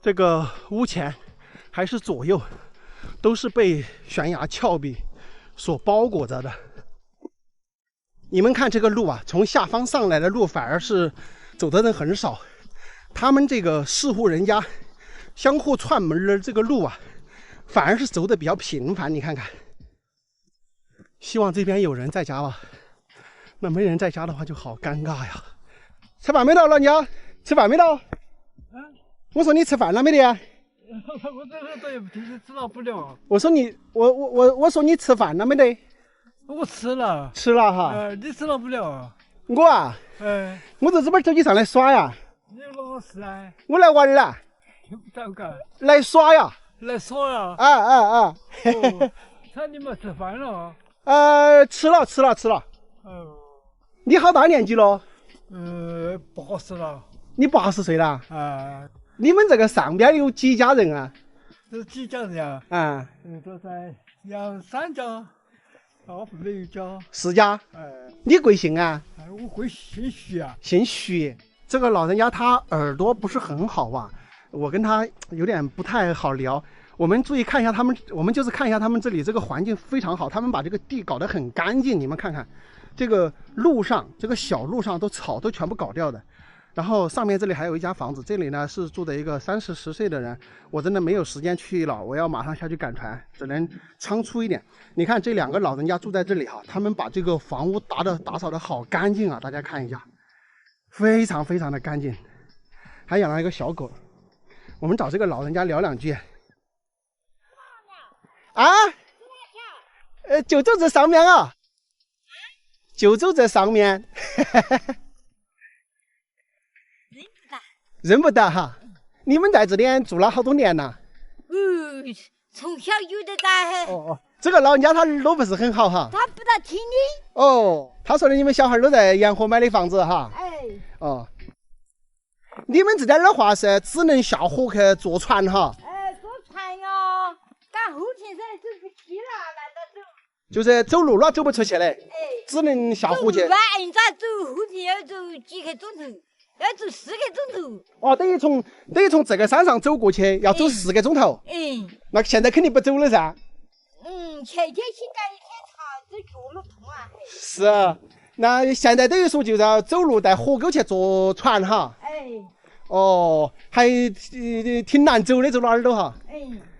这个屋前还是左右，都是被悬崖峭壁所包裹着的。你们看这个路啊，从下方上来的路反而是走的人很少，他们这个4户人家相互串门的这个路啊，反而是走的比较频繁。你看看，希望这边有人在家吧。那没人在家的话就好尴尬呀。吃饭没到，老人家？吃饭没到？我说你吃饭了没得？我这也吃了不了。我说你，我说你吃饭了没得？我吃了。吃了哈。你吃了不了？我啊，我在这边手机上来耍呀。你哪是啊？我来玩了。听不到个。来耍呀。来耍呀？那你们吃饭了？吃了。你好大年纪了？80了。你80岁了？你们这个上边有几家人啊？这几家人啊？都在有3家，后面有一家。4家？你贵姓啊？我贵姓徐啊。姓徐。这个老人家他耳朵不是很好吧？我跟他有点不太好聊。我们注意看一下他们，我们就是看一下他们这里这个环境非常好，他们把这个地搞得很干净。你们看看。这个路上，这个小路上草都全部搞掉的，然后上面这里还有一家房子，这里呢是住的一个30、10岁的人，我真的没有时间去了，我要马上下去赶船，只能仓促一点。你看这2个老人家住在这里哈，他们把这个房屋打扫的好干净啊，大家看一下，非常非常的干净，还养了一个小狗。我们找这个老人家聊2句。啊？就走这上面啊。就走这上面，认不得哈。你们在这里住了好多年了？从小有的在。这个老人家他耳朵不是很好哈。他不大听你。他说的你们小孩都在沿河买的房子哈。你们这点的话是只能下河去坐船哈。坐船呀，赶后勤噻，走不起了，难道走？就是走路了走不出去嘞，只能下湖去。走你咋走？后勤要走几个钟头，要走4个钟头。等于从这个山上走过去要走4个钟头。那现在肯定不走了噻。前天去赶一天茶，这脚路痛啊。是啊，那现在等于说就是要走路在河沟去坐船哈。还挺难走的，走哪儿都哈。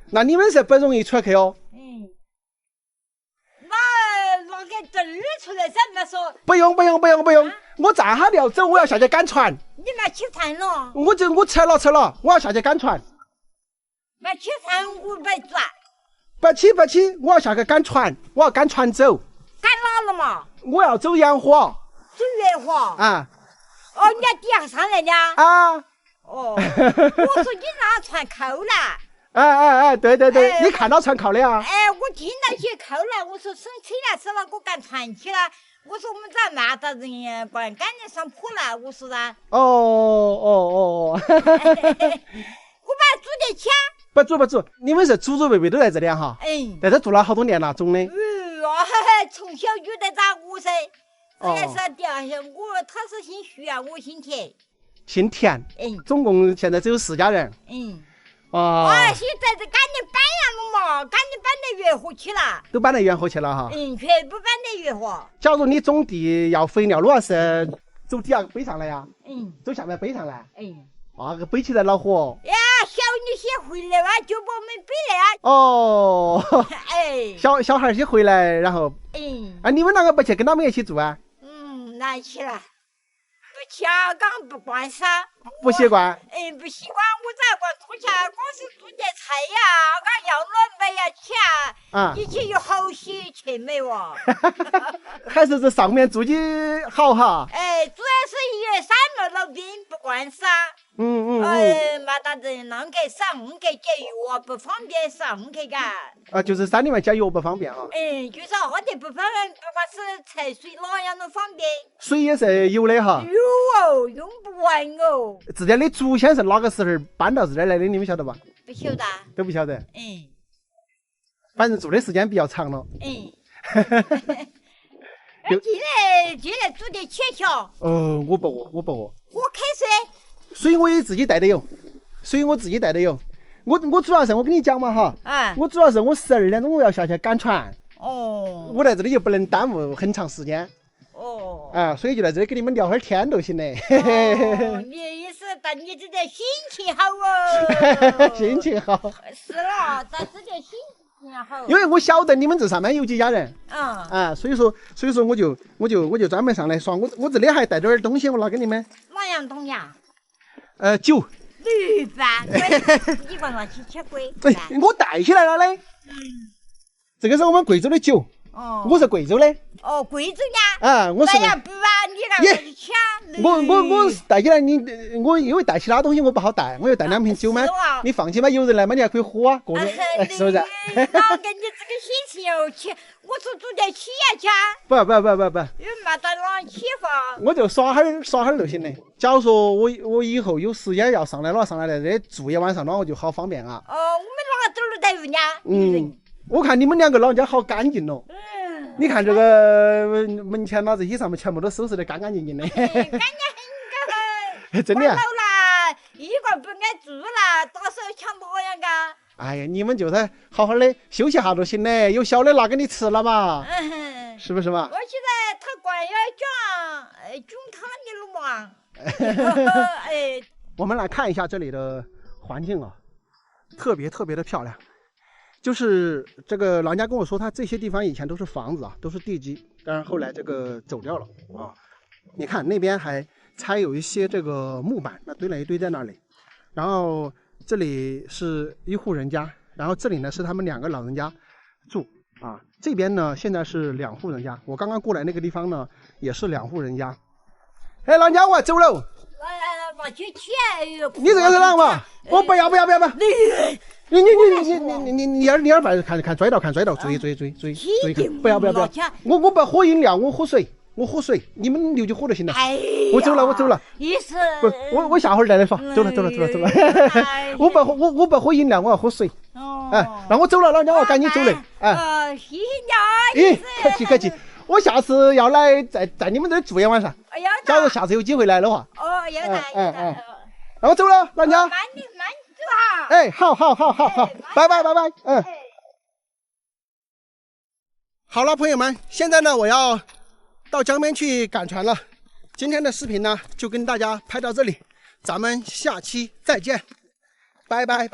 那你们是不容易出去哦。拿个证儿出来噻，那说。不用，我站哈要走，我要下去赶船。你们起船了？我撤了，我要下去赶船。那起船我没转。不起，我要下去赶船，我要赶船走。赶哪了嘛？我要走沿河。走沿河？你要底下上来呢？我说你拿船扣了。对，你看到船靠的啊？我听到起扣了，我说生气了，是了，我赶船去了。我说我们咋骂到人呀？不然赶紧上坡了，我说噻。我把煮点吃。不煮，你们是祖祖辈辈都在这里哈？在这住了好多年了，种的。从小就在打我噻。这个是掉下，他是姓徐啊，我姓田。姓田。总共现在只有4家人。现在这赶紧搬呀了嘛，赶紧搬到源河去了。都搬到源河去了哈。全部搬到源河。假如你种地要肥料，路是走底下背上来呀？走下面背上来。个背起来恼火。现小你先回来哇，就把我们背来啊。哦，哎，小孩先回来，然后，你们两个不去跟他们一起住啊？难去了。下岗不惯噻，不习惯。不习惯，我咋管做起来？光是做点菜呀，俺要乱买呀钱，以前有好些钱没哇。还是这上面做的好哈。主要是也三了老兵不惯噻。嘛大人啷个上给解药不方便上去干。就是山里面解药不方便啊。就是好点不方便，不管是财水哪样都方便。水也是有的哈。有哦，用不完哦。之前的祖先是哪个时候搬到这儿来的？你们晓得吧？不晓得。都不晓得。反正住的时间比较长了。进来煮点钱条。我不饿。我开水。水我也自己带的有。我主要是我跟你讲嘛哈。我主要是我12点钟我要下去赶船。我在这里又不能耽误很长时间。所以就在这里跟你们聊会儿天都行嘞。你意思但你这点心情好哦。心情好。是了，但是这心情好。因为我晓得你们这上面有几家人。所以说我就专门上来耍。我这里还带点东西，我拿给你们。哪样东西啊？酒。绿饭。你管拿去吃贵。对，我带起来了嘞。这个是我们贵州的酒。我是贵州的。贵州的。我是。那不啊，你让我去抢。我带起来我因为带其他东西我不好带，我要带2瓶酒嘛。你放心嘛，有人来嘛，你还可以喝啊，个人，是不是？哪跟你这个心情要去？我是煮点起呀家。不。有没得哪起法。我就耍哈儿就行了。假如说我以后有时间要上来这住一晚上，那我就好方便啊。我们哪个走路带人家？我看你们2个老人家好干净哦。你看这个门前这些上面全部都收拾得干干净净的。干净很。真的。老了，一个不爱住了，到时候抢哪样干？哎呀，你们就是好好的休息下就行嘞，有小的拿给你吃了嘛。是不是嘛？我现在他管要种他的了嘛。我们来看一下这里的环境啊，特别的漂亮。就是这个老人家跟我说，他这些地方以前都是房子啊，都是地基，但是后来这个走掉了啊。你看那边还有一些这个木板，那堆了一堆在那里。然后这里是一户人家，然后这里呢是他们2个老人家住啊。这边呢现在是2户人家，我刚刚过来那个地方呢也是2户人家。老人家我走了。拿去钱。你这个是啷个？我不要。你二百看拽到，追，不要，我不喝饮料，我喝水，你们留就喝就行了。我走了。意思不，我下会儿再来耍，走了。我不喝饮料，我要喝水。那我走了，老人家我赶紧走了。谢谢你。客气。我下次要来在你们这住一晚上。假如下次有机会来的话。要的。那我走了，老人家。慢走哈。好，拜拜。好了，朋友们，现在呢，我要到江边去赶船了。今天的视频呢，就跟大家拍到这里，咱们下期再见，拜拜。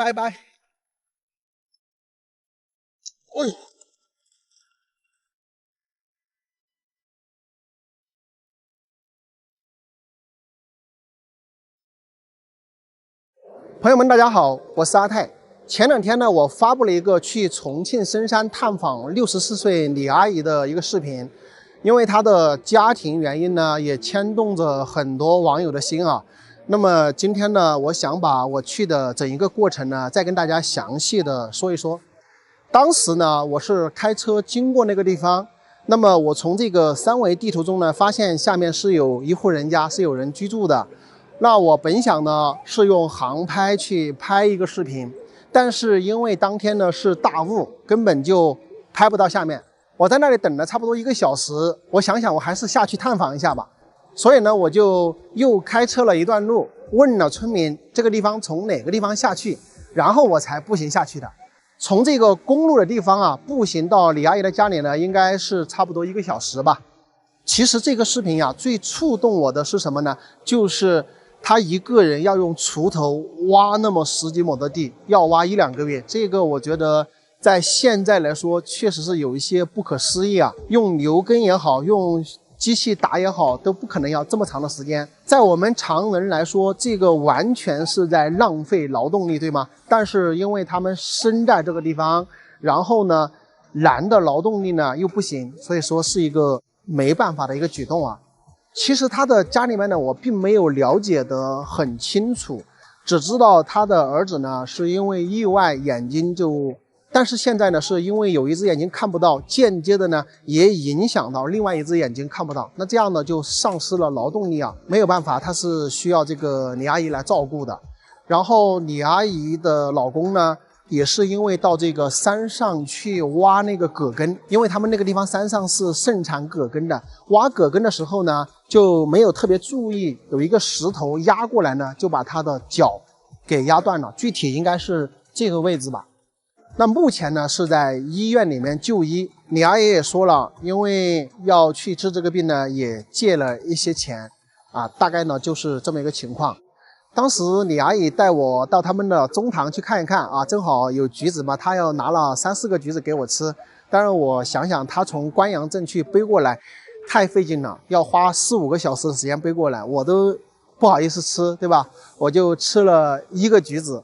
朋友们，大家好，我是阿泰。前2天呢，我发布了一个去重庆深山探访64岁李阿姨的一个视频，因为她的家庭原因呢，也牵动着很多网友的心啊。那么今天呢，我想把我去的整一个过程呢，再跟大家详细的说一说。当时呢，我是开车经过那个地方，那么我从这个3维地图中呢，发现下面是有一户人家，是有人居住的。那我本想呢是用航拍去拍一个视频，但是因为当天呢是大雾，根本就拍不到下面。我在那里等了差不多1个小时，我想我还是下去探访一下吧。所以呢，我就又开车了一段路，问了村民这个地方从哪个地方下去，然后我才步行下去的。从这个公路的地方啊，步行到李阿姨的家里呢，应该是差不多1个小时吧。其实这个视频啊，最触动我的是什么呢？就是他一个人要用锄头挖那么10几亩的地，要挖1、2个月，这个我觉得在现在来说确实是有一些不可思议啊。用牛耕也好，用机器打也好，都不可能要这么长的时间。在我们常人来说，这个完全是在浪费劳动力，对吗？但是因为他们生在这个地方，然后呢男的劳动力呢又不行，所以说是一个没办法的一个举动啊。其实他的家里面呢，我并没有了解得很清楚，只知道他的儿子呢是因为意外眼睛但是现在呢是因为有一只眼睛看不到，间接的呢也影响到另外一只眼睛看不到，那这样呢就丧失了劳动力啊，没有办法，他是需要这个李阿姨来照顾的。然后李阿姨的老公呢也是因为到这个山上去挖那个葛根，因为他们那个地方山上是盛产葛根的，挖葛根的时候呢就没有特别注意，有一个石头压过来呢，就把他的脚给压断了，具体应该是这个位置吧。那目前呢是在医院里面就医，李阿姨也说了，因为要去治这个病呢也借了一些钱啊，大概呢就是这么一个情况。当时李阿姨带我到他们的中堂去看一看啊，正好有橘子嘛，她要拿了3、4个橘子给我吃。当然我想想，她从关阳镇去背过来太费劲了，要花4、5个小时的时间背过来，我都不好意思吃，对吧？我就吃了1个橘子，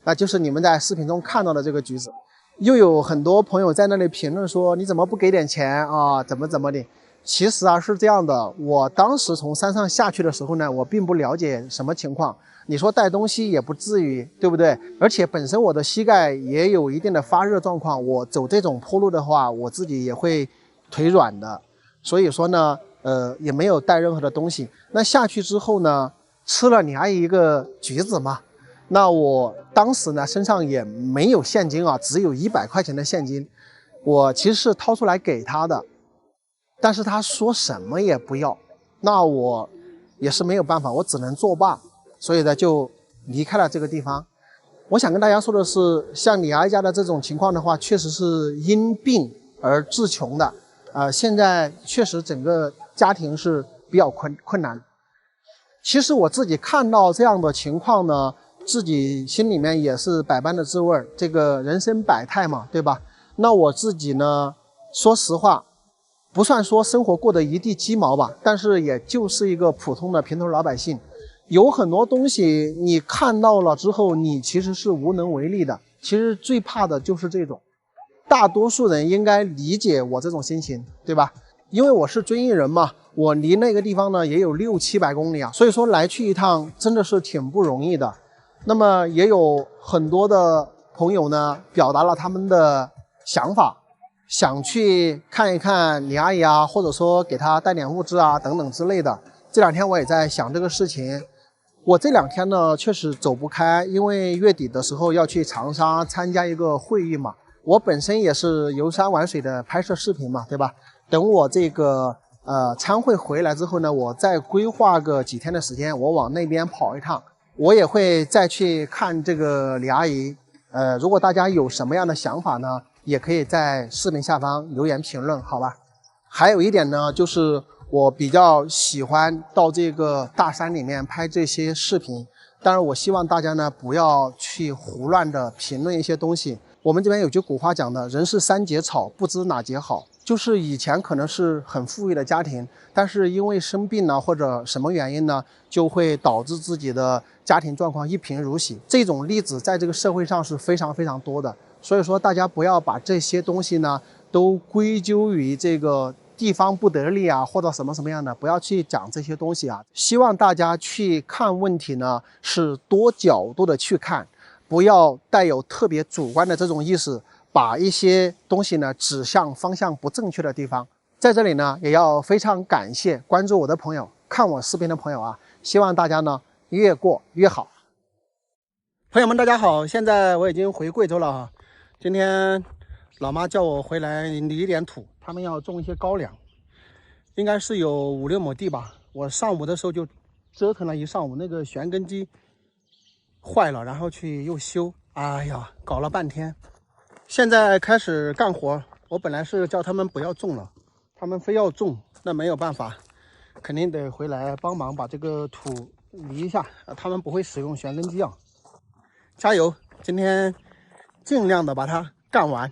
那就是你们在视频中看到的这个橘子。又有很多朋友在那里评论说，你怎么不给点钱啊？怎么的？其实啊是这样的，我当时从山上下去的时候呢，我并不了解什么情况。你说带东西也不至于，对不对？而且本身我的膝盖也有一定的发热状况，我走这种坡路的话，我自己也会腿软的。所以说呢，也没有带任何的东西。那下去之后呢，吃了李阿姨一个橘子嘛。那我当时呢身上也没有现金啊，只有100块钱的现金，我其实是掏出来给他的，但是他说什么也不要，那我也是没有办法，我只能作罢。所以呢就离开了这个地方。我想跟大家说的是，像李阿姨家的这种情况的话，确实是因病而致穷的，现在确实整个家庭是比较困难。其实我自己看到这样的情况呢，自己心里面也是百般的滋味，这个人生百态嘛，对吧？那我自己呢，说实话，不算说生活过得一地鸡毛吧，但是也就是一个普通的平头老百姓。有很多东西你看到了之后，你其实是无能为力的。其实最怕的就是这种，大多数人应该理解我这种心情，对吧？因为我是遵义人嘛，我离那个地方呢也有600、700公里啊，所以说来去一趟真的是挺不容易的。那么也有很多的朋友呢表达了他们的想法，想去看一看李阿姨啊，或者说给她带点物资啊等等之类的。这2天我也在想这个事情。我这2天呢确实走不开，因为月底的时候要去长沙参加一个会议嘛。我本身也是游山玩水的拍摄视频嘛，对吧？等我这个参会回来之后呢，我再规划个几天的时间，我往那边跑一趟。我也会再去看这个李阿姨。如果大家有什么样的想法呢，也可以在视频下方留言评论，好吧？还有一点呢，就是我比较喜欢到这个大山里面拍这些视频，当然我希望大家呢不要去胡乱的评论一些东西。我们这边有句古话讲的，人是3节草，不知哪节好。就是以前可能是很富裕的家庭，但是因为生病呢或者什么原因呢，就会导致自己的家庭状况一贫如洗。这种例子在这个社会上是非常非常多的。所以说大家不要把这些东西呢都归咎于这个地方不得力啊，或者什么样的，不要去讲这些东西啊。希望大家去看问题呢是多角度的去看，不要带有特别主观的这种意识，把一些东西呢指向方向不正确的地方。在这里呢也要非常感谢关注我的朋友，看我视频的朋友啊，希望大家呢越过越好。朋友们大家好，现在我已经回贵州了啊。今天老妈叫我回来理一点土，他们要种一些高粱，应该是有5、6亩地吧。我上午的时候就折腾了一上午，那个旋耕机坏了，然后去又修，哎呀，搞了半天。现在开始干活，我本来是叫他们不要种了，他们非要种，那没有办法，肯定得回来帮忙把这个土理一下他们不会使用旋增机啊。加油，今天尽量的把它干完。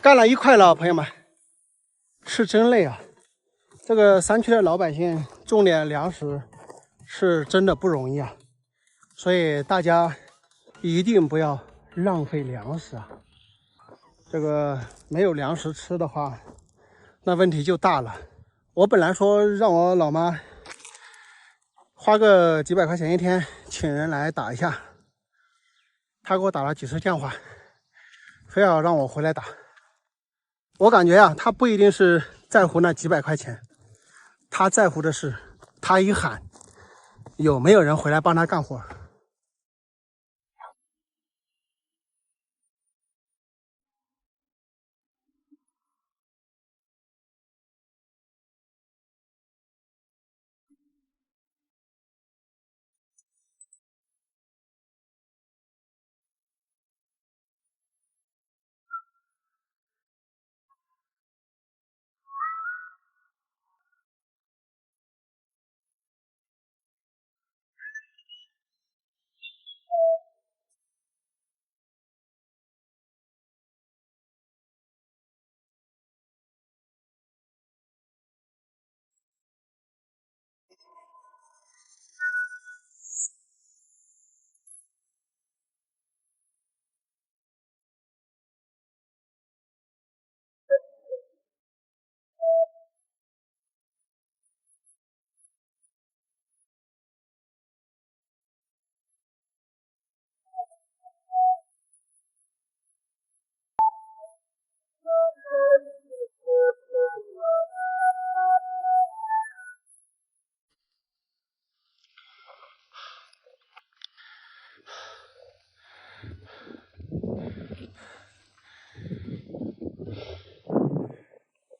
干了一块了，朋友们，是真累啊！这个山区的老百姓种点粮食是真的不容易啊，所以大家一定不要浪费粮食啊！这个没有粮食吃的话，那问题就大了。我本来说让我老妈花个几百块钱一天请人来打一下，她给我打了几次电话，非要让我回来打。我感觉啊，他不一定是在乎那几百块钱，他在乎的是，他一喊，有没有人回来帮他干活。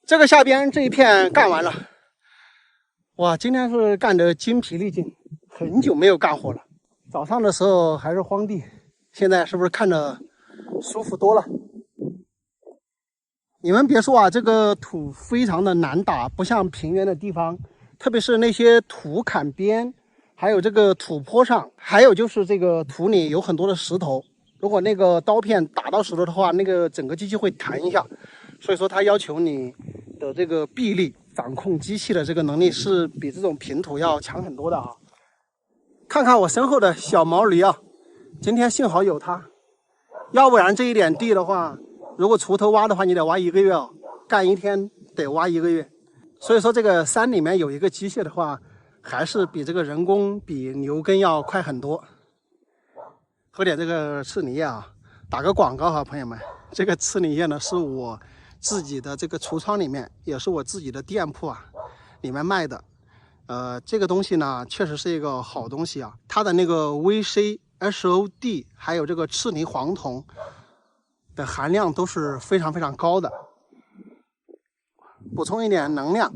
这个下边这一片干完了，哇，今天是干得精疲力尽，很久没有干活了。早上的时候还是荒地，现在是不是看着舒服多了？你们别说啊，这个土非常的难打，不像平原的地方，特别是那些土坎边，还有这个土坡上，还有就是这个土里有很多的石头，如果那个刀片打到石头的话，那个整个机器会弹一下，所以说它要求你的这个臂力，掌控机器的这个能力是比这种平土要强很多的啊。看看我身后的小毛驴啊，今天幸好有它，要不然这一点地的话，如果锄头挖的话，你得挖1个月哦，干一天得挖1个月。所以说这个山里面有一个机械的话，还是比这个人工比牛耕要快很多。喝点这个赤泥液啊，打个广告哈，朋友们，这个赤泥液呢是我自己的这个橱窗里面，也是我自己的店铺啊里面卖的。这个东西呢确实是一个好东西啊，它的那个 VC、SOD 还有这个赤泥黄酮的含量都是非常非常高的，补充一点能量。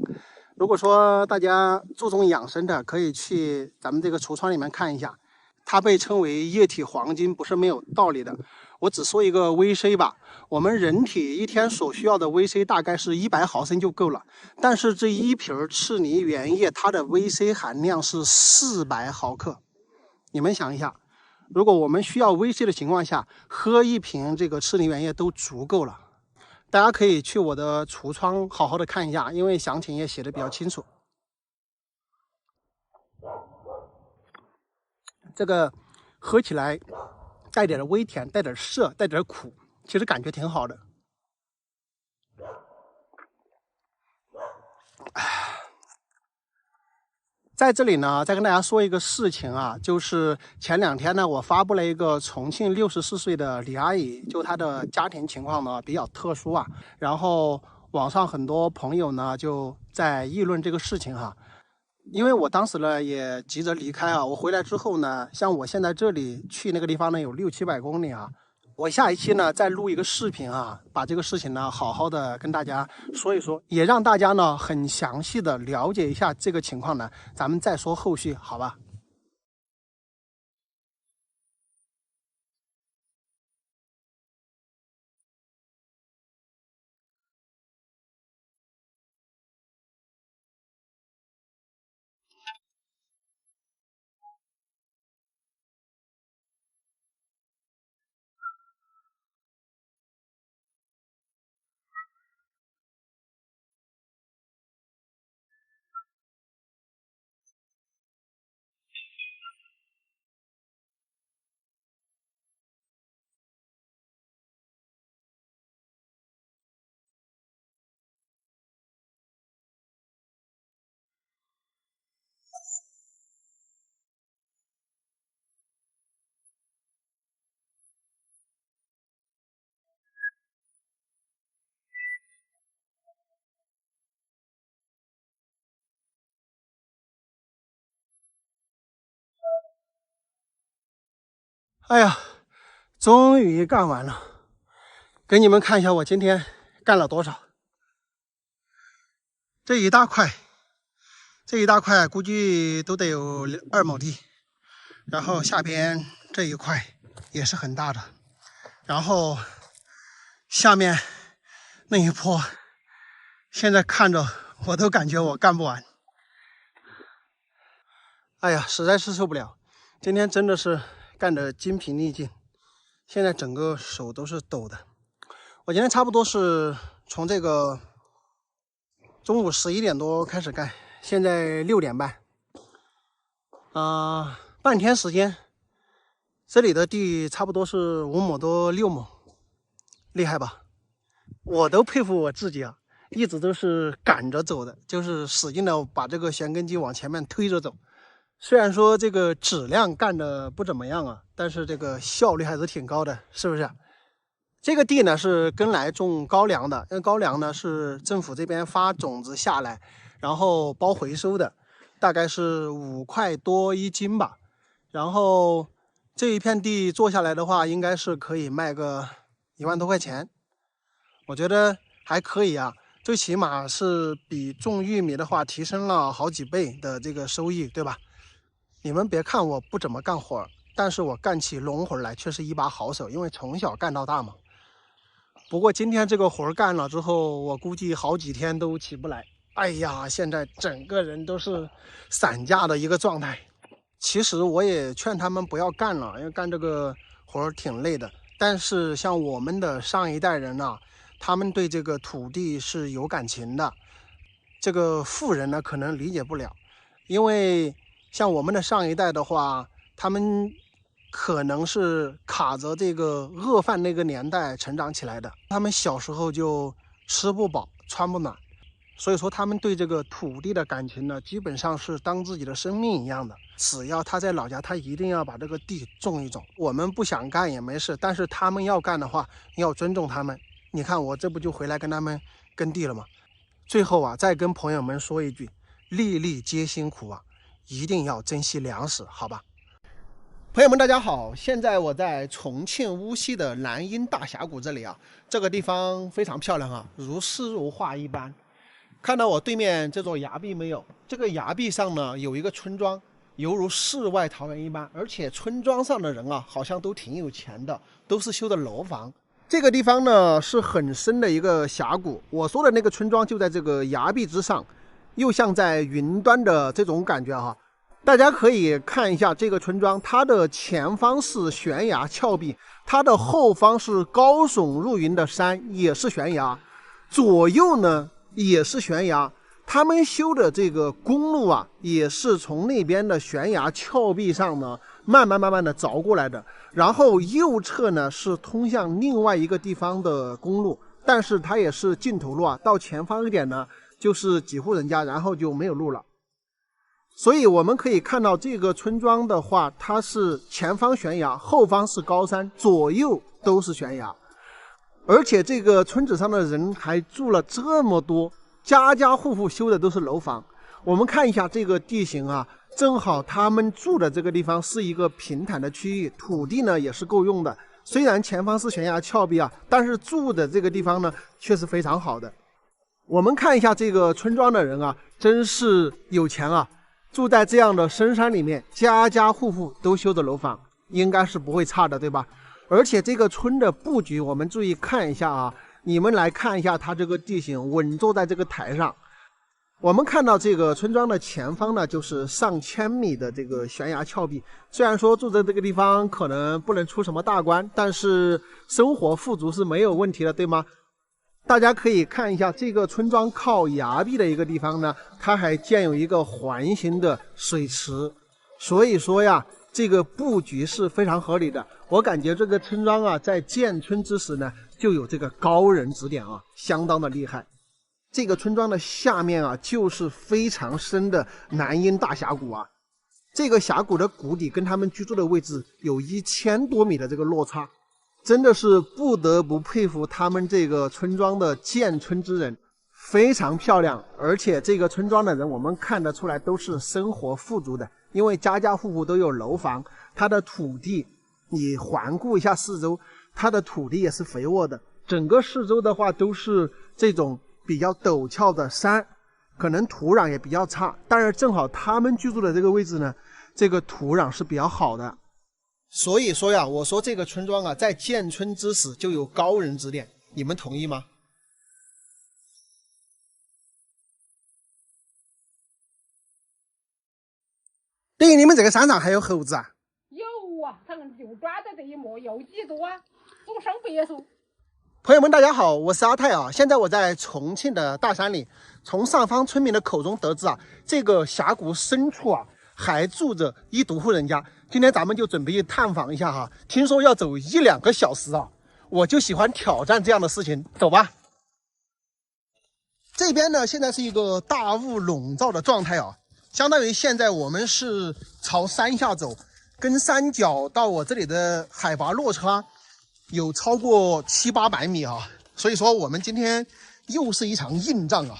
如果说大家注重养生的，可以去咱们这个橱窗里面看一下，它被称为液体黄金，不是没有道理的。我只说一个 VC 吧，我们人体一天所需要的 VC 大概是100毫升就够了，但是这一瓶赤泥原液它的 VC 含量是400毫克。你们想一下，如果我们需要 VC 的情况下，喝一瓶这个赤泥原液都足够了。大家可以去我的橱窗好好的看一下，因为详情也写的比较清楚。这个喝起来带点微甜，带点涩，带点苦，其实感觉挺好的。在这里呢，再跟大家说一个事情啊，就是前2天呢，我发布了一个重庆64岁的李阿姨，就她的家庭情况呢比较特殊啊，然后网上很多朋友呢就在议论这个事情哈。因为我当时呢也急着离开啊，我回来之后呢，像我现在这里去那个地方呢有600-700公里啊。我下一期呢再录一个视频啊，把这个事情呢好好的跟大家说一说，也让大家呢很详细的了解一下这个情况呢，咱们再说后续，好吧？哎呀，终于干完了，给你们看一下我今天干了多少。这一大块估计都得有2亩地，然后下边这一块也是很大的，然后下面那一坡，现在看着我都感觉我干不完。哎呀，实在是受不了，今天真的是干得精疲力尽，现在整个手都是抖的。我今天差不多是从这个中午11点多开始干，现在6点半，半天时间，这里的地差不多是5亩多6亩，厉害吧？我都佩服我自己啊，一直都是赶着走的，就是使劲的把这个旋耕机往前面推着走。虽然说这个质量干的不怎么样啊，但是这个效率还是挺高的，是不是？这个地呢是跟来种高粱的，因为高粱呢是政府这边发种子下来，然后包回收的，大概是5块多1斤吧。然后这一片地做下来的话，应该是可以卖个1万多块钱，我觉得还可以啊。最起码是比种玉米的话提升了好几倍的这个收益，对吧？你们别看我不怎么干活，但是我干起农活来却是一把好手，因为从小干到大嘛。不过今天这个活干了之后，我估计好几天都起不来。哎呀，现在整个人都是散架的一个状态。其实我也劝他们不要干了，因为干这个活挺累的。但是像我们的上一代人啊，他们对这个土地是有感情的，这个富人呢可能理解不了，因为像我们的上一代的话，他们可能是卡着这个饿饭那个年代成长起来的，他们小时候就吃不饱穿不暖，所以说他们对这个土地的感情呢，基本上是当自己的生命一样的。只要他在老家，他一定要把这个地种一种。我们不想干也没事，但是他们要干的话，要尊重他们。你看我这不就回来跟他们耕地了吗？最后啊，再跟朋友们说一句，粒粒皆辛苦啊，一定要珍惜粮食，好吧？朋友们大家好，现在我在重庆乌溪的南阴大峡谷这里啊，这个地方非常漂亮啊，如诗如画一般。看到我对面这座崖壁没有？这个崖壁上呢有一个村庄，犹如世外桃源一般，而且村庄上的人啊好像都挺有钱的，都是修的楼房。这个地方呢是很深的一个峡谷，我说的那个村庄就在这个崖壁之上，又像在云端的这种感觉哈。大家可以看一下这个村庄，它的前方是悬崖峭壁，它的后方是高耸入云的山，也是悬崖，左右呢也是悬崖。他们修的这个公路啊，也是从那边的悬崖峭壁上呢慢慢的凿过来的。然后右侧呢是通向另外一个地方的公路，但是它也是径头路啊，到前方一点呢就是几户人家，然后就没有路了。所以我们可以看到这个村庄的话，它是前方悬崖，后方是高山，左右都是悬崖。而且这个村子上的人还住了这么多，家家户户修的都是楼房。我们看一下这个地形啊，正好他们住的这个地方是一个平坦的区域，土地呢也是够用的。虽然前方是悬崖峭壁啊，但是住的这个地方呢却是非常好的。我们看一下这个村庄的人啊，真是有钱啊，住在这样的深山里面，家家户户都修的楼房，应该是不会差的，对吧？而且这个村的布局，我们注意看一下啊，你们来看一下它这个地形，稳坐在这个台上。我们看到这个村庄的前方呢，就是上千米的这个悬崖峭壁。虽然说住在这个地方可能不能出什么大官，但是生活富足是没有问题的，对吗？大家可以看一下这个村庄靠崖壁的一个地方呢，它还建有一个环形的水池。所以说呀，这个布局是非常合理的。我感觉这个村庄啊，在建村之时呢，就有这个高人指点啊，相当的厉害。这个村庄的下面啊，就是非常深的南阴大峡谷啊。这个峡谷的谷底跟他们居住的位置有1000多米的这个落差，真的是不得不佩服他们这个村庄的建村之人，非常漂亮。而且这个村庄的人，我们看得出来都是生活富足的，因为家家户户都有楼房，它的土地。你环顾一下四周，它的土地也是肥沃的，整个四周的话都是这种比较陡峭的山，可能土壤也比较差，但是正好他们居住的这个位置呢，这个土壤是比较好的。所以说呀，我说这个村庄啊，在建村之时就有高人指点，你们同意吗？对于你们这个山上还有猴子啊？有啊，他们就抓在这一抹，有几多啊？总上别墅。朋友们，大家好，我是阿泰啊。现在我在重庆的大山里，从上方村民的口中得知啊，这个峡谷深处啊，还住着一独户人家。今天咱们就准备探访一下哈，听说要走1-2个小时啊，我就喜欢挑战这样的事情，走吧。这边呢，现在是一个大雾笼罩的状态啊，相当于现在我们是朝山下走，跟山脚到我这里的海拔落差有超过700-800米啊，所以说我们今天又是一场硬仗啊。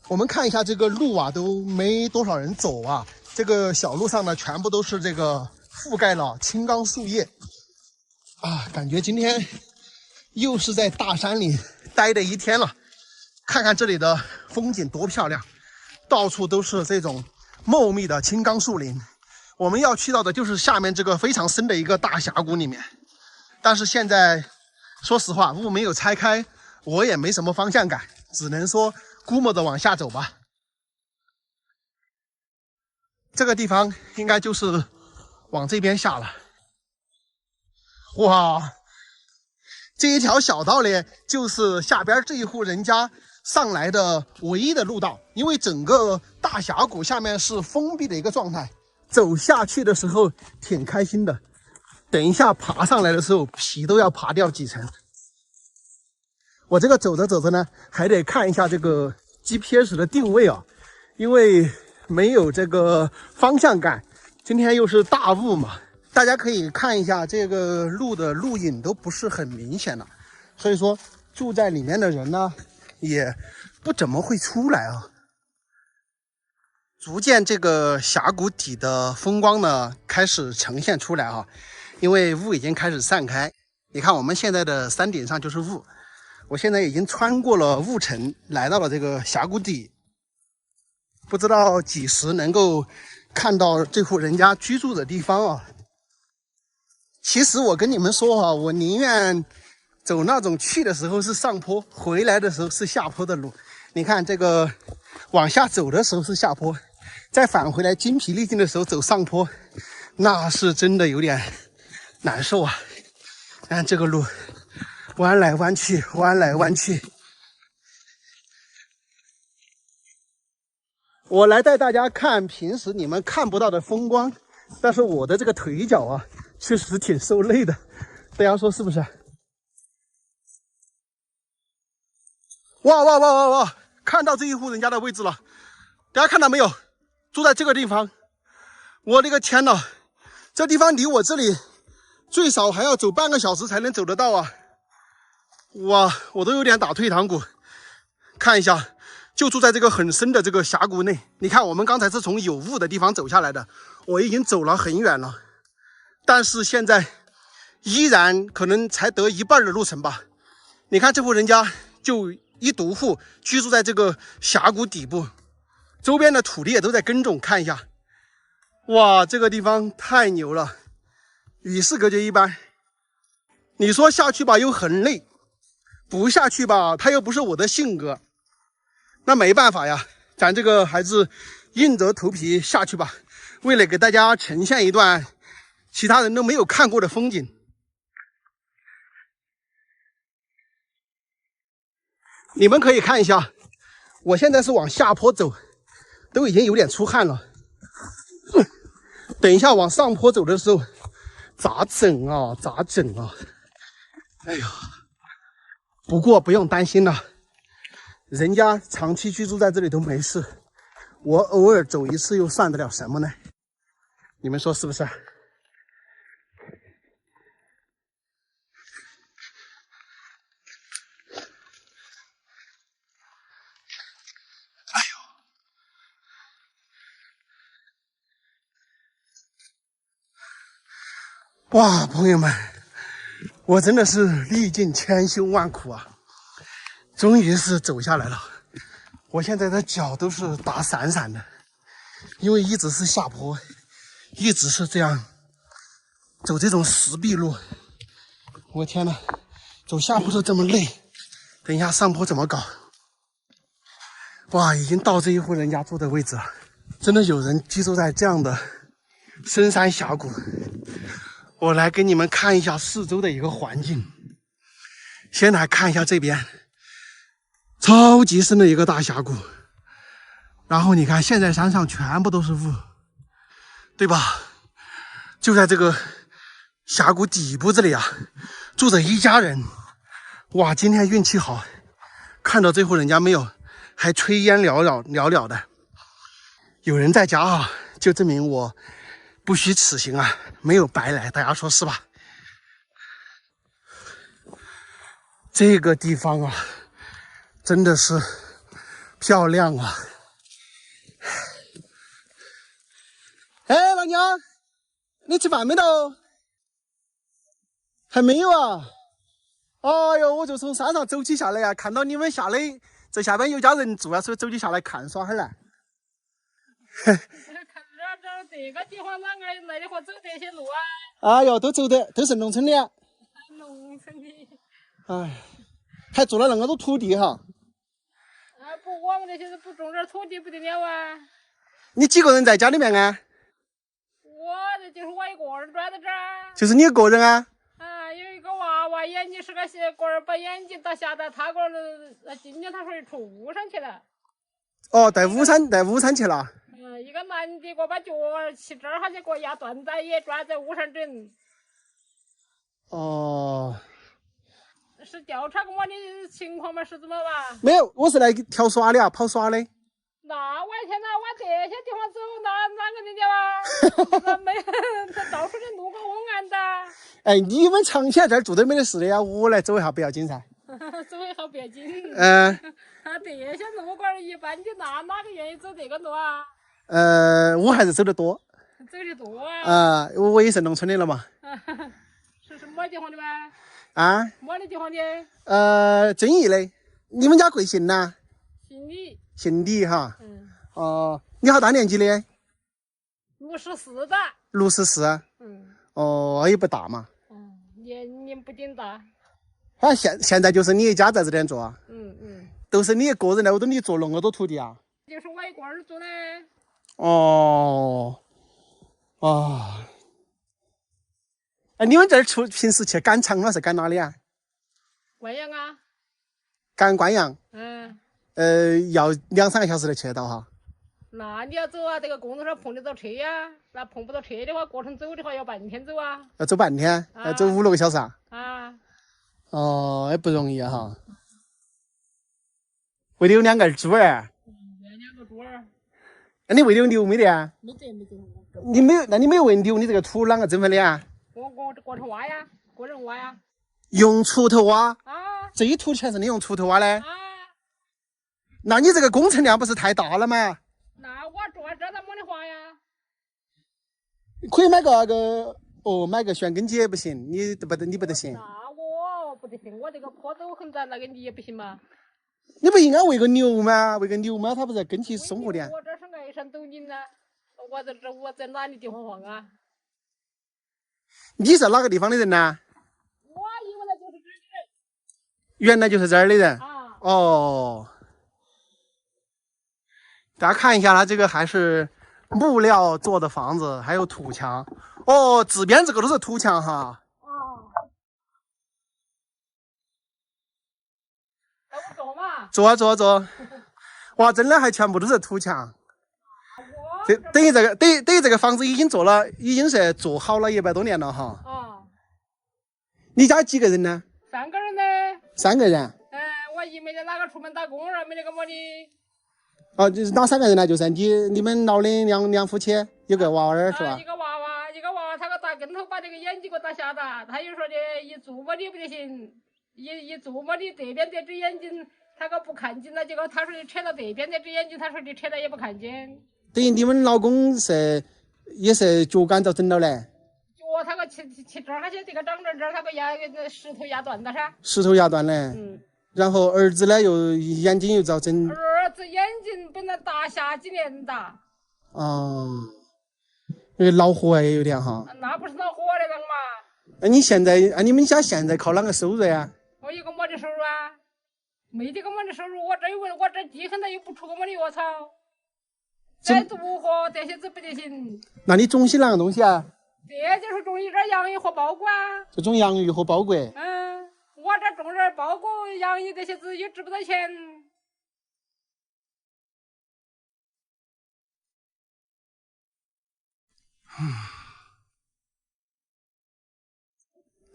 我们看一下这个路啊，都没多少人走啊，这个小路上呢，全部都是这个覆盖了青冈树叶啊，感觉今天又是在大山里待的一天了。看看这里的风景多漂亮，到处都是这种茂密的青冈树林。我们要去到的就是下面这个非常深的一个大峡谷里面，但是现在说实话，雾没有拆开，我也没什么方向感，只能说估摸着往下走吧。这个地方应该就是往这边下了。哇，这一条小道呢，就是下边这一户人家上来的唯一的路道，因为整个大峡谷下面是封闭的一个状态，走下去的时候挺开心的，等一下爬上来的时候皮都要爬掉几层。我这个走着走着呢，还得看一下这个 GPS 的定位啊，因为没有这个方向感，今天又是大雾嘛，大家可以看一下这个路的路影都不是很明显了，所以说住在里面的人呢也不怎么会出来啊。逐渐这个峡谷底的风光呢开始呈现出来啊，因为雾已经开始散开。你看我们现在的山顶上就是雾，我现在已经穿过了雾层，来到了这个峡谷底，不知道几时能够看到这户人家居住的地方啊。其实我跟你们说啊，我宁愿走那种去的时候是上坡，回来的时候是下坡的路。你看这个往下走的时候是下坡，再返回来精疲力尽的时候走上坡，那是真的有点难受啊。看这个路弯来弯去，弯来弯去。我来带大家看平时你们看不到的风光，但是我的这个腿脚啊确实挺受累的，大家说是不是？哇，看到这一户人家的位置了，大家看到没有？住在这个地方，我的个天呐，这地方离我这里最少还要走半个小时才能走得到啊！哇，我都有点打退堂鼓。看一下，就住在这个很深的这个峡谷内。你看，我们刚才是从有雾的地方走下来的，我已经走了很远了，但是现在依然可能才得一半的路程吧。你看这户人家就一独户居住在这个峡谷底部，周边的土地也都在耕种。看一下，哇，这个地方太牛了，与世隔绝一般。你说下去吧又很累，不下去吧它又不是我的性格，那没办法呀，咱这个还是硬着头皮下去吧，为了给大家呈现一段其他人都没有看过的风景。你们可以看一下，我现在是往下坡走，都已经有点出汗了。等一下往上坡走的时候，咋整啊？咋整啊？哎呀，不过不用担心了，人家长期居住在这里都没事，我偶尔走一次又算得了什么呢？你们说是不是？哇，朋友们，我真的是历尽千辛万苦啊，终于是走下来了。我现在的脚都是打闪闪的，因为一直是下坡，一直是这样走这种石壁路。我天哪，走下坡都这么累，等一下上坡怎么搞？哇，已经到这一户人家住的位置了，真的有人居住在这样的深山峡谷。我来给你们看一下四周的一个环境。先来看一下这边，超级深的一个大峡谷。然后你看，现在山上全部都是雾，对吧？就在这个峡谷底部这里啊，住着一家人。哇，今天运气好，看到这户人家没有？还炊烟袅袅的。有人在家啊，就证明我不虚此行啊，没有白来，大家说是吧？这个地方啊，真的是漂亮啊！哎，老娘，你吃饭没到？还没有啊？哎呦，我就从山上走起下来啊，看到你们下来，这下边有家人住啊，所以走起下来看耍哈儿来。这个地方啷个来的话走这些路啊？哎呦，都走的，都是农村的。农村的。哎，还做了那么多土地哈。啊不，我们那些是不种点土地不得了啊。你几个人在家里面啊？我就是我一个人转在这儿。就是你一个人啊？啊，有一个娃娃，眼睛是个血管，把眼睛到下到他个儿，今年他说出巫山去了。哦，带巫山去了。一个男的给我把脚去这儿，他就给我压断在也抓在屋上整。哦。是调查过我的情况吗？是怎么吧？没有，我是来挑耍的啊，跑耍的。那我天哪，往这些地方走，哪个得了啊？没，他到处的路个昏暗的。哎，你们长期在这儿住都没得事的呀，我来走一下不要紧噻。走一下不要紧。他这些路管一般的，哪个愿意走这个路啊？我还是走得多。走得多啊？我也是农村的了嘛。是什么地方的吧？啊？么的地方的？遵义的。你们家贵姓呢？姓李。姓李哈。哦，你好大年纪的？64的。64。哦，也不大嘛。年龄不顶大。反正现在就是你一家在这边做啊。都是你一个人来，我都你做那么多土地啊？就是我一个人做的。哦。啊。哎，你们这儿平时去赶场了是赶哪里啊？关阳啊。赶关阳。要2-3个小时才去得到哈。那你要走啊，这个公路上碰得到车呀？那碰不到车的话，过程走的话要半天走啊。要走半天？要走5-6个小时啊？哦，也不容易啊哈。为了有2个猪儿。2个猪儿。那你喂的有牛没得啊？没得。你没有？那你没有喂牛，你这个土啷个增肥的啊？我个人挖呀，个人挖呀。用锄头挖？啊。这一土全是你用锄头挖的？啊。那你这个工程量不是太大了吗？那我这咋没得挖呀？可以买个那个买个旋耕机也不行，你不得行。那我不得行，我这个坡都很窄，那个你也不行吗？你不应该喂个牛吗？喂个牛吗？它不是根基生活的。我这是爱上抖音呢，我在哪里地方晃啊？你是哪个地方的人呢？我原来就是这儿的人。原来就是这儿的人。啊。哦。大家看一下，它这个还是木料做的房子，还有土墙。哦，这边这个都是土墙哈。哦。那我坐嘛。坐。哇，真的还全部都是土墙。等于这个房子已经是做好了100多年了哈。啊。你家几个人呢？3个人呢。3个人。我姨没得哪个出门打工儿，没得个么的。哦，就是哪3个人呢？就是你们老的两夫妻，有个娃儿是吧？一个娃娃，他个打跟头把这个眼睛给我打瞎了。他又说的，一做么的不得行，一做么的这边这只眼睛他个不看见了，结果他说的扯到这边这只眼睛，他说的扯到也不看见。等于你们老公也是脚杆遭整了嘞？脚他个去这儿，他去这个长这儿，他个石头压断了噻。石头压断了。然后儿子呢，又眼睛又遭整。儿子眼睛本来打瞎几年打。恼火哎，有点哈。那不是恼火的人嘛？那你们家现在靠哪个收入呀？我有个么的收入啊？没得个么的收入，我这地现在又不出个么的药草，再做活这些子不得行。那你种些哪个东西啊？这就是种一点洋芋和包谷啊。就种洋芋和包谷。我这种点包谷、洋芋这些子又值不到钱。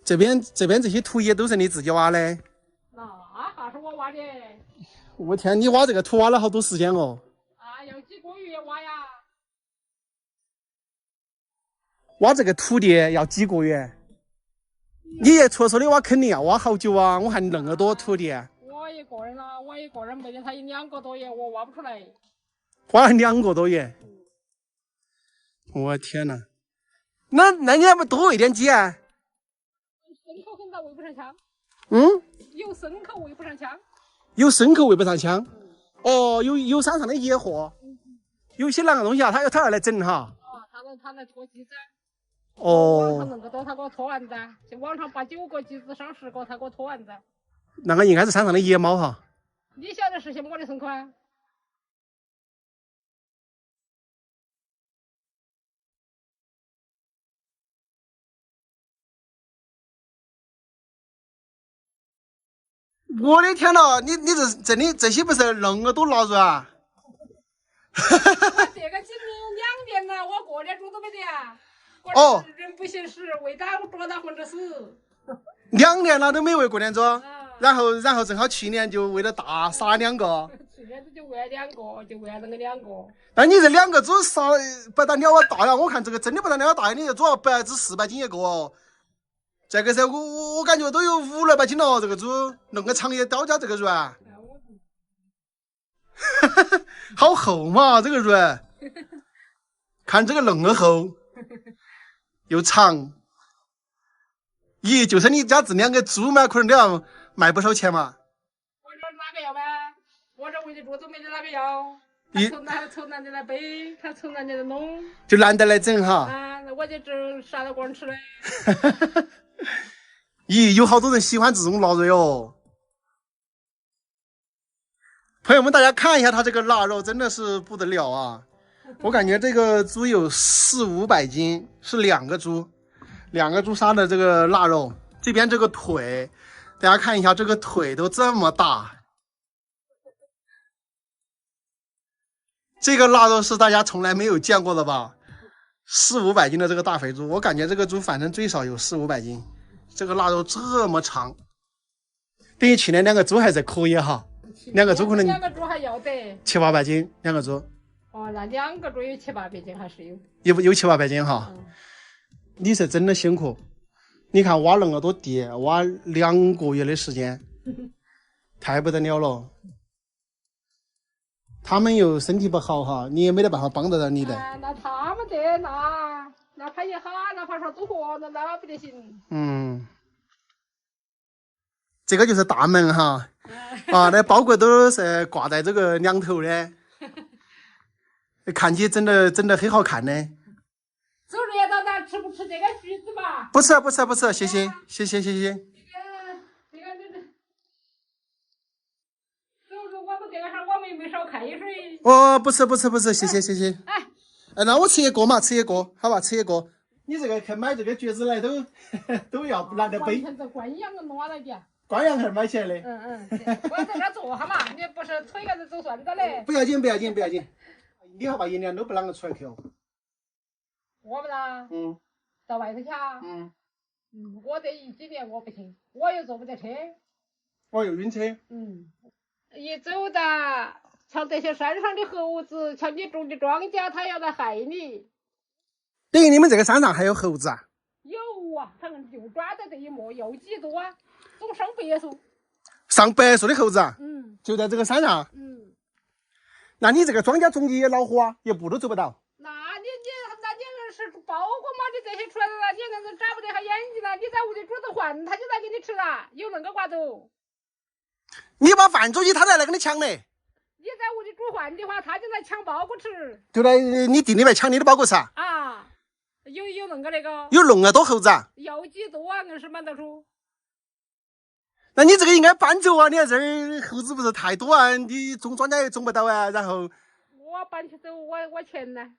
这边这些土也都是你自己挖的？那还是我挖的。我天，你挖这个土挖了好多时间哦。要几个月挖呀？挖这个土地要几个月？你也戳的挖肯定要挖好久啊！我看那么多土地。我一个人没得他2个多月，我挖不出来。花了2个多月。我天哪！那你还不多喂点鸡啊？牲口很大，喂不上枪。有牲口喂不上枪。有牲口喂不上枪。有山上的野货。有些那个东西啊，他要来整哈。他来拖鸡噻。网上那么多，他给我拖完噻。就网上8、9个鸡子上10个，他给我拖完噻。那个应该是山上的野猫哈。你晓得是些么的牲口啊？我的天呐，你这些不是那么多腊肉啊？这个今年2年了，我过点猪都没得啊。我人不行使，喂打我多大混着死。2年了都没喂过年猪，然后正好去年就喂了大杀2个。去年就喂了2个，就喂了那个2个。那你这2个猪杀不但2大呀？我看这个真的不但2大，你这主要400斤一个哦。这个是我感觉都有500-600斤了哦，这个猪弄个长叶刀加这个肉啊。好厚嘛，这个肉，看这个那么厚，又长。咦，就是你家这2个猪嘛，可能都要卖不少钱嘛。我这哪个要呗？我这喂的猪都没得哪个要。他凑男的来背，他凑男的来弄。就男的来整哈。我就只杀到个人吃的。咦，有好多人喜欢这种腊肉哟。朋友们，大家看一下它这个腊肉，真的是不得了啊！我感觉这个猪有400-500斤，是2个猪杀的这个腊肉。这边这个腿，大家看一下，这个腿都这么大。这个腊肉是大家从来没有见过的吧？400-500斤的这个大肥猪，我感觉这个猪反正最少有400-500斤。这个腊肉这么长，等于去年2个猪还是可以哈。2个猪可能2个猪还要得700-800斤，2个猪。哦，那2个多有7、800斤还是有。有7、800斤哈。你是真的辛苦。你看挖那么多地，挖2个月的时间，太不得了了。他们又身体不好哈，你也没得办法帮得到你的。那他们这那怕一哈，哪怕说赌活了，那不得行。这个就是大门哈，那包裹都是挂在这个两头的，看起真的很好看的。走热到那吃不吃这个橘子吧？不吃，谢谢。我们没烧开水。哦，不吃，谢谢。那我吃一个嘛，好吧，吃一个。你这个去买这个橘子来都要拿得背。完全是关阳拿来的。关阳还是买起来的。我在这坐哈嘛，你不是腿个子走算着嘞。不要紧。你好把银两都不啷个出来去哦。我不啦。到外头去啊。我这几年我不行，我又坐不得车。我又晕车。一走的，像这些山上的猴子，像你种的庄稼，它要来害你。等于你们这个山上还有猴子啊？有啊，他们就抓在这一抹，有几多啊？总上100数。上100数的猴子啊？就在这个山上。那你这个庄稼种的也恼火啊，一步都走不到。那你是包裹嘛？你这些出来了，你那是眨不得下眼睛了。你在屋里煮着饭，他就来给你吃了，有那个瓜子。你把饭煮起，他才来跟你抢嘞。你在屋里煮饭的话，他就来抢包裹吃。就来你地里面抢你的包裹吃啊？有弄个那个。有弄啊，多猴子啊？有几多啊？硬是满到处。那你这个应该搬走啊！你看这儿猴子不是太多啊，你种庄稼也种不到啊。然后我搬起走，我钱呢？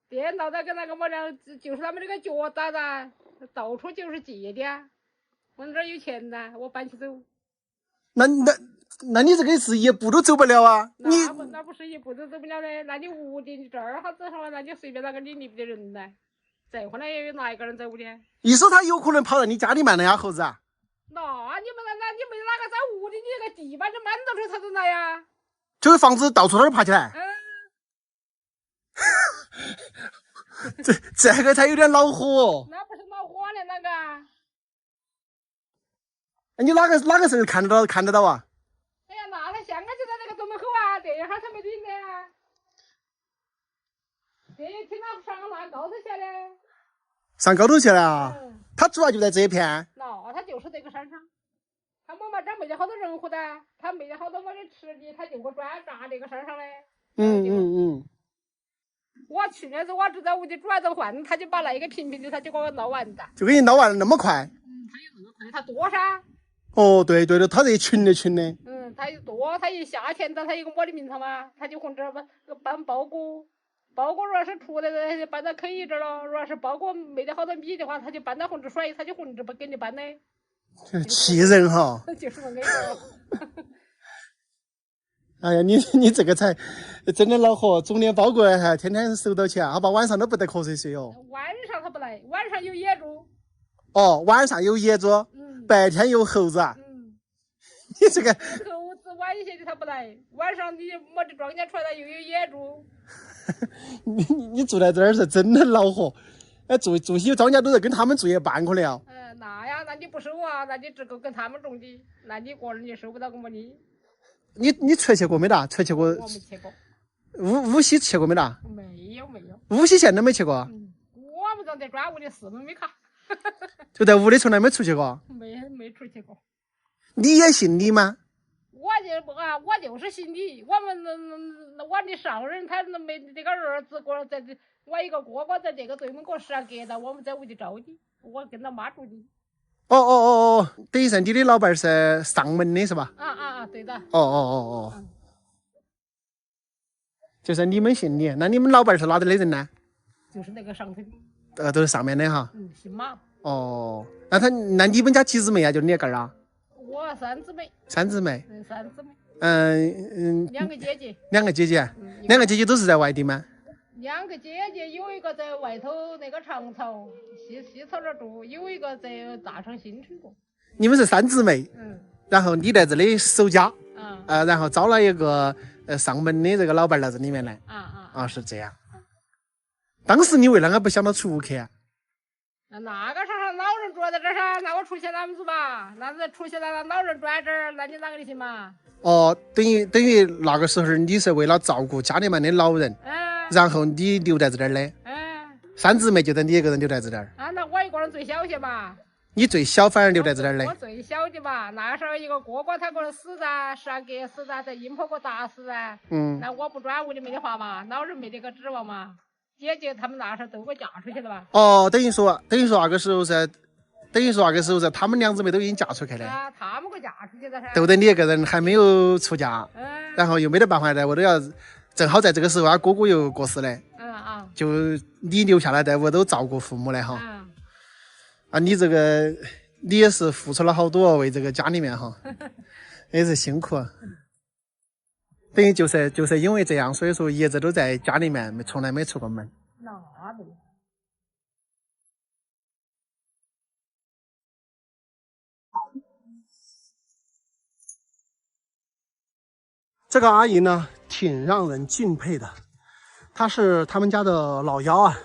电脑在跟那个么样，就是他们那个脚打的，到处就是借的。我这儿有钱呢，我搬起走。那你这个是一步都走不了啊！那不是一步都走不了的。那你屋里你这儿好子好，那你随便哪个你离不得人呢？再后来也有哪一个人走不的？一说他有可能跑到你家里面来呀，猴子啊！那你们哪个在屋里，你那个地板就满到处他都来呀？就是房子到处都爬起来。这个才有点恼火哦。那不是恼火的那个。你哪个时候看得到啊？哎呀，那他现在就在那个东门口啊，这一会儿他没领的啊。这一天他上那高头去了。上高头去了啊？他主要就在这一片。那他就是这个山上，他妈妈这没得好多人户的，他没得好多我的吃的，他就给我专炸这个山上的。我去年子我只在屋里煮完顿饭，他就把那一个瓶的他就给我捞完的。就给你捞完了那么快？他有那么快，他多噻。对，他这一群的。他又多，他一夏天的，他有个我的名堂嘛，他就混着搬包裹。包裹如果是出来的，就搬到坑一这了；如果是包裹没得好多米的话，他就搬到混着水，他就混着不给你搬的。气人哈！就是那个。哎呀，你这个才真的恼火，种点包裹还天天收到钱，好吧，晚上都不得瞌睡睡哦。晚上他不来，晚上有野猪。晚上有野猪，白天有猴子。你这个猴子晚些的他不来，晚上你没得庄稼出来又有野猪。你住在这儿是真的恼火，住些庄稼都是跟他们住一半可能啊。那呀，那你不收啊？那你只够跟他们种的，那你个人也收不到个么的。你出去过没得？出去过？我没去过。无锡去过没得？没有。无锡县都没去过？我们在专屋的事没卡。就在屋里从来没出去过？没出去过。你也姓李吗？我就是姓李。我的上人他没这个儿子过在这，我一个哥哥在这个对门过10隔的，我们在屋里照的，我跟他妈住的。等于是你的老伴是上门的是吧？对的。就是你们姓李，那你们老伴是哪里的人呢？就是那个上头的。都是上面的哈。姓马。那你们家几姊妹啊？就你个儿啊？我3姊妹。3姊妹。3姊妹。2个姐姐。2个姐姐，2个姐姐都是在外地吗？2个姐姐有一个在外头那个长草西草那儿住，有一个在大城新村住。你们是3姊妹。然后你在这里守家。然后招了一个上门的这个老伴到这里面来。是这样。当时你为啷个不想到出去啊？那个时候老人住在这儿噻，那我出去哪么住嘛？那是出去那老人住在这儿，那你哪个的行嘛？等于那个时候你是为了照顾家里面的老人，然后你留在这儿的。三姊妹就等你一个人留在这儿。那我一个人最小些嘛。你最小反而留在这儿的。我最小的嘛，那时候一个哥哥他给我死噻，12个死噻，在阴坡给我打死噻。那我不转屋里没得话嘛，老人没得个指望嘛。姐姐他们那时候都给我嫁出去了吧？等于说那个时候噻，他们两姊妹都已经嫁出去了。他们给我嫁出去了噻。都等你一个人还没有出嫁，然后又没得办法在屋头要，正好在这个时候他哥哥又过世了。就你留下来在屋头照顾父母了哈。你这个你也是付出了好多为这个家里面哈，也是辛苦。等于就是因为这样，所以说一直都在家里面，从来没出过门。那对。这个阿姨呢，挺让人敬佩的。她是他们家的老幺啊，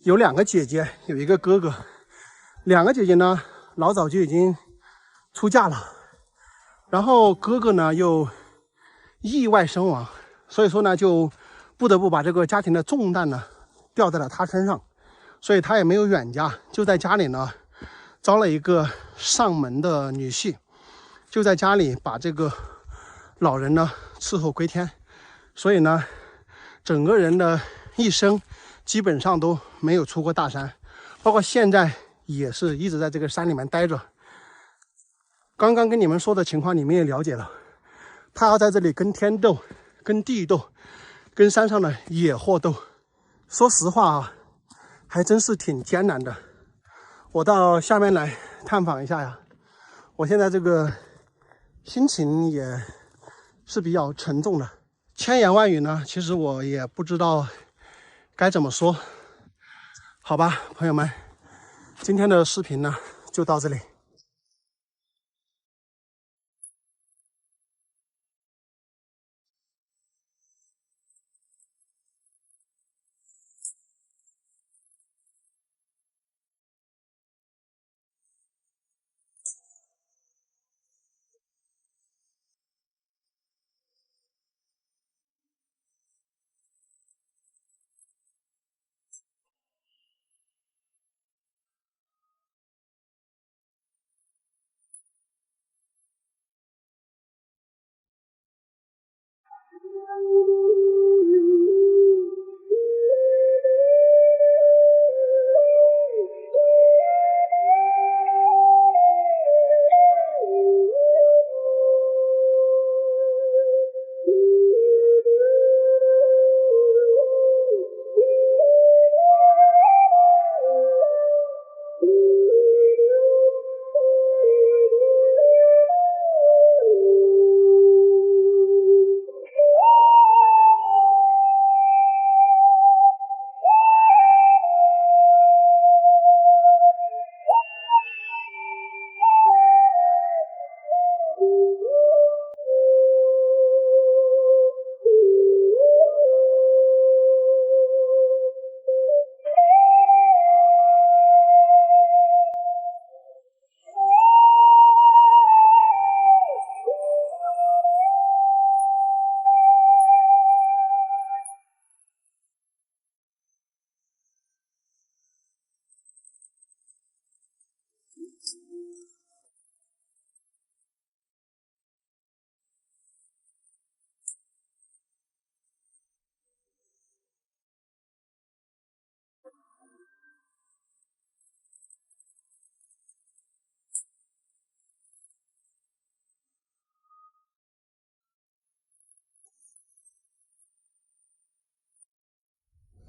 有2个姐姐，有1个哥哥。2个姐姐呢，老早就已经出嫁了，然后哥哥呢又意外身亡，所以说呢就不得不把这个家庭的重担呢掉在了他身上，所以他也没有远嫁，就在家里呢招了一个上门的女婿，就在家里把这个老人呢伺候归天，所以呢整个人的一生基本上都没有出过大山，包括现在也是一直在这个山里面待着。刚刚跟你们说的情况你们也了解了，他要在这里跟天斗，跟地斗，跟山上的野货斗。说实话啊，还真是挺艰难的。我到下面来探访一下呀，我现在这个心情也是比较沉重的，千言万语呢，其实我也不知道该怎么说。好吧，朋友们，今天的视频呢就到这里。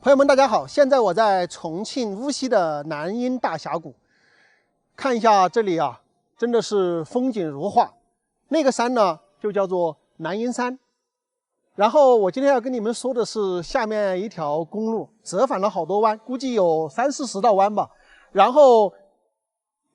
朋友们，大家好！现在我在重庆乌溪的南阴大峡谷，看一下这里啊，真的是风景如画。那个山呢，就叫做南阴山。然后我今天要跟你们说的是，下面一条公路折返了好多弯，估计有30-40道弯吧，然后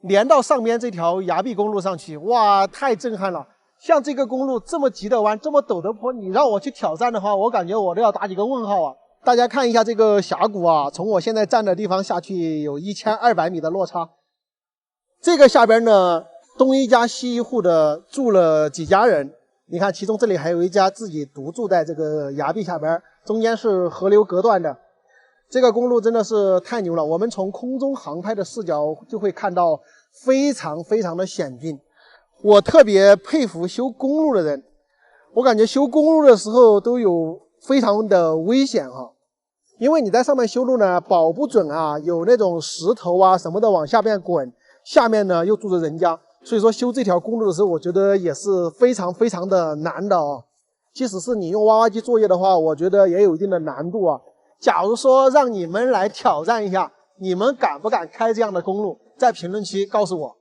连到上面这条崖壁公路上去，哇，太震撼了！像这个公路这么急的弯，这么陡的坡，你让我去挑战的话，我感觉我都要打几个问号啊！大家看一下这个峡谷啊，从我现在站的地方下去有1200米的落差。这个下边呢，东一家西一户的住了几家人，你看，其中这里还有一家自己独住在这个崖壁下边，中间是河流隔断的。这个公路真的是太牛了，我们从空中航拍的视角就会看到非常非常的险峻。我特别佩服修公路的人，我感觉修公路的时候都有非常的危险哈，因为你在上面修路呢，保不准啊，有那种石头啊什么的往下边滚，下面呢又住着人家，所以说修这条公路的时候，我觉得也是非常非常的难的啊。即使是你用挖挖机作业的话，我觉得也有一定的难度啊。假如说让你们来挑战一下，你们敢不敢开这样的公路？在评论区告诉我。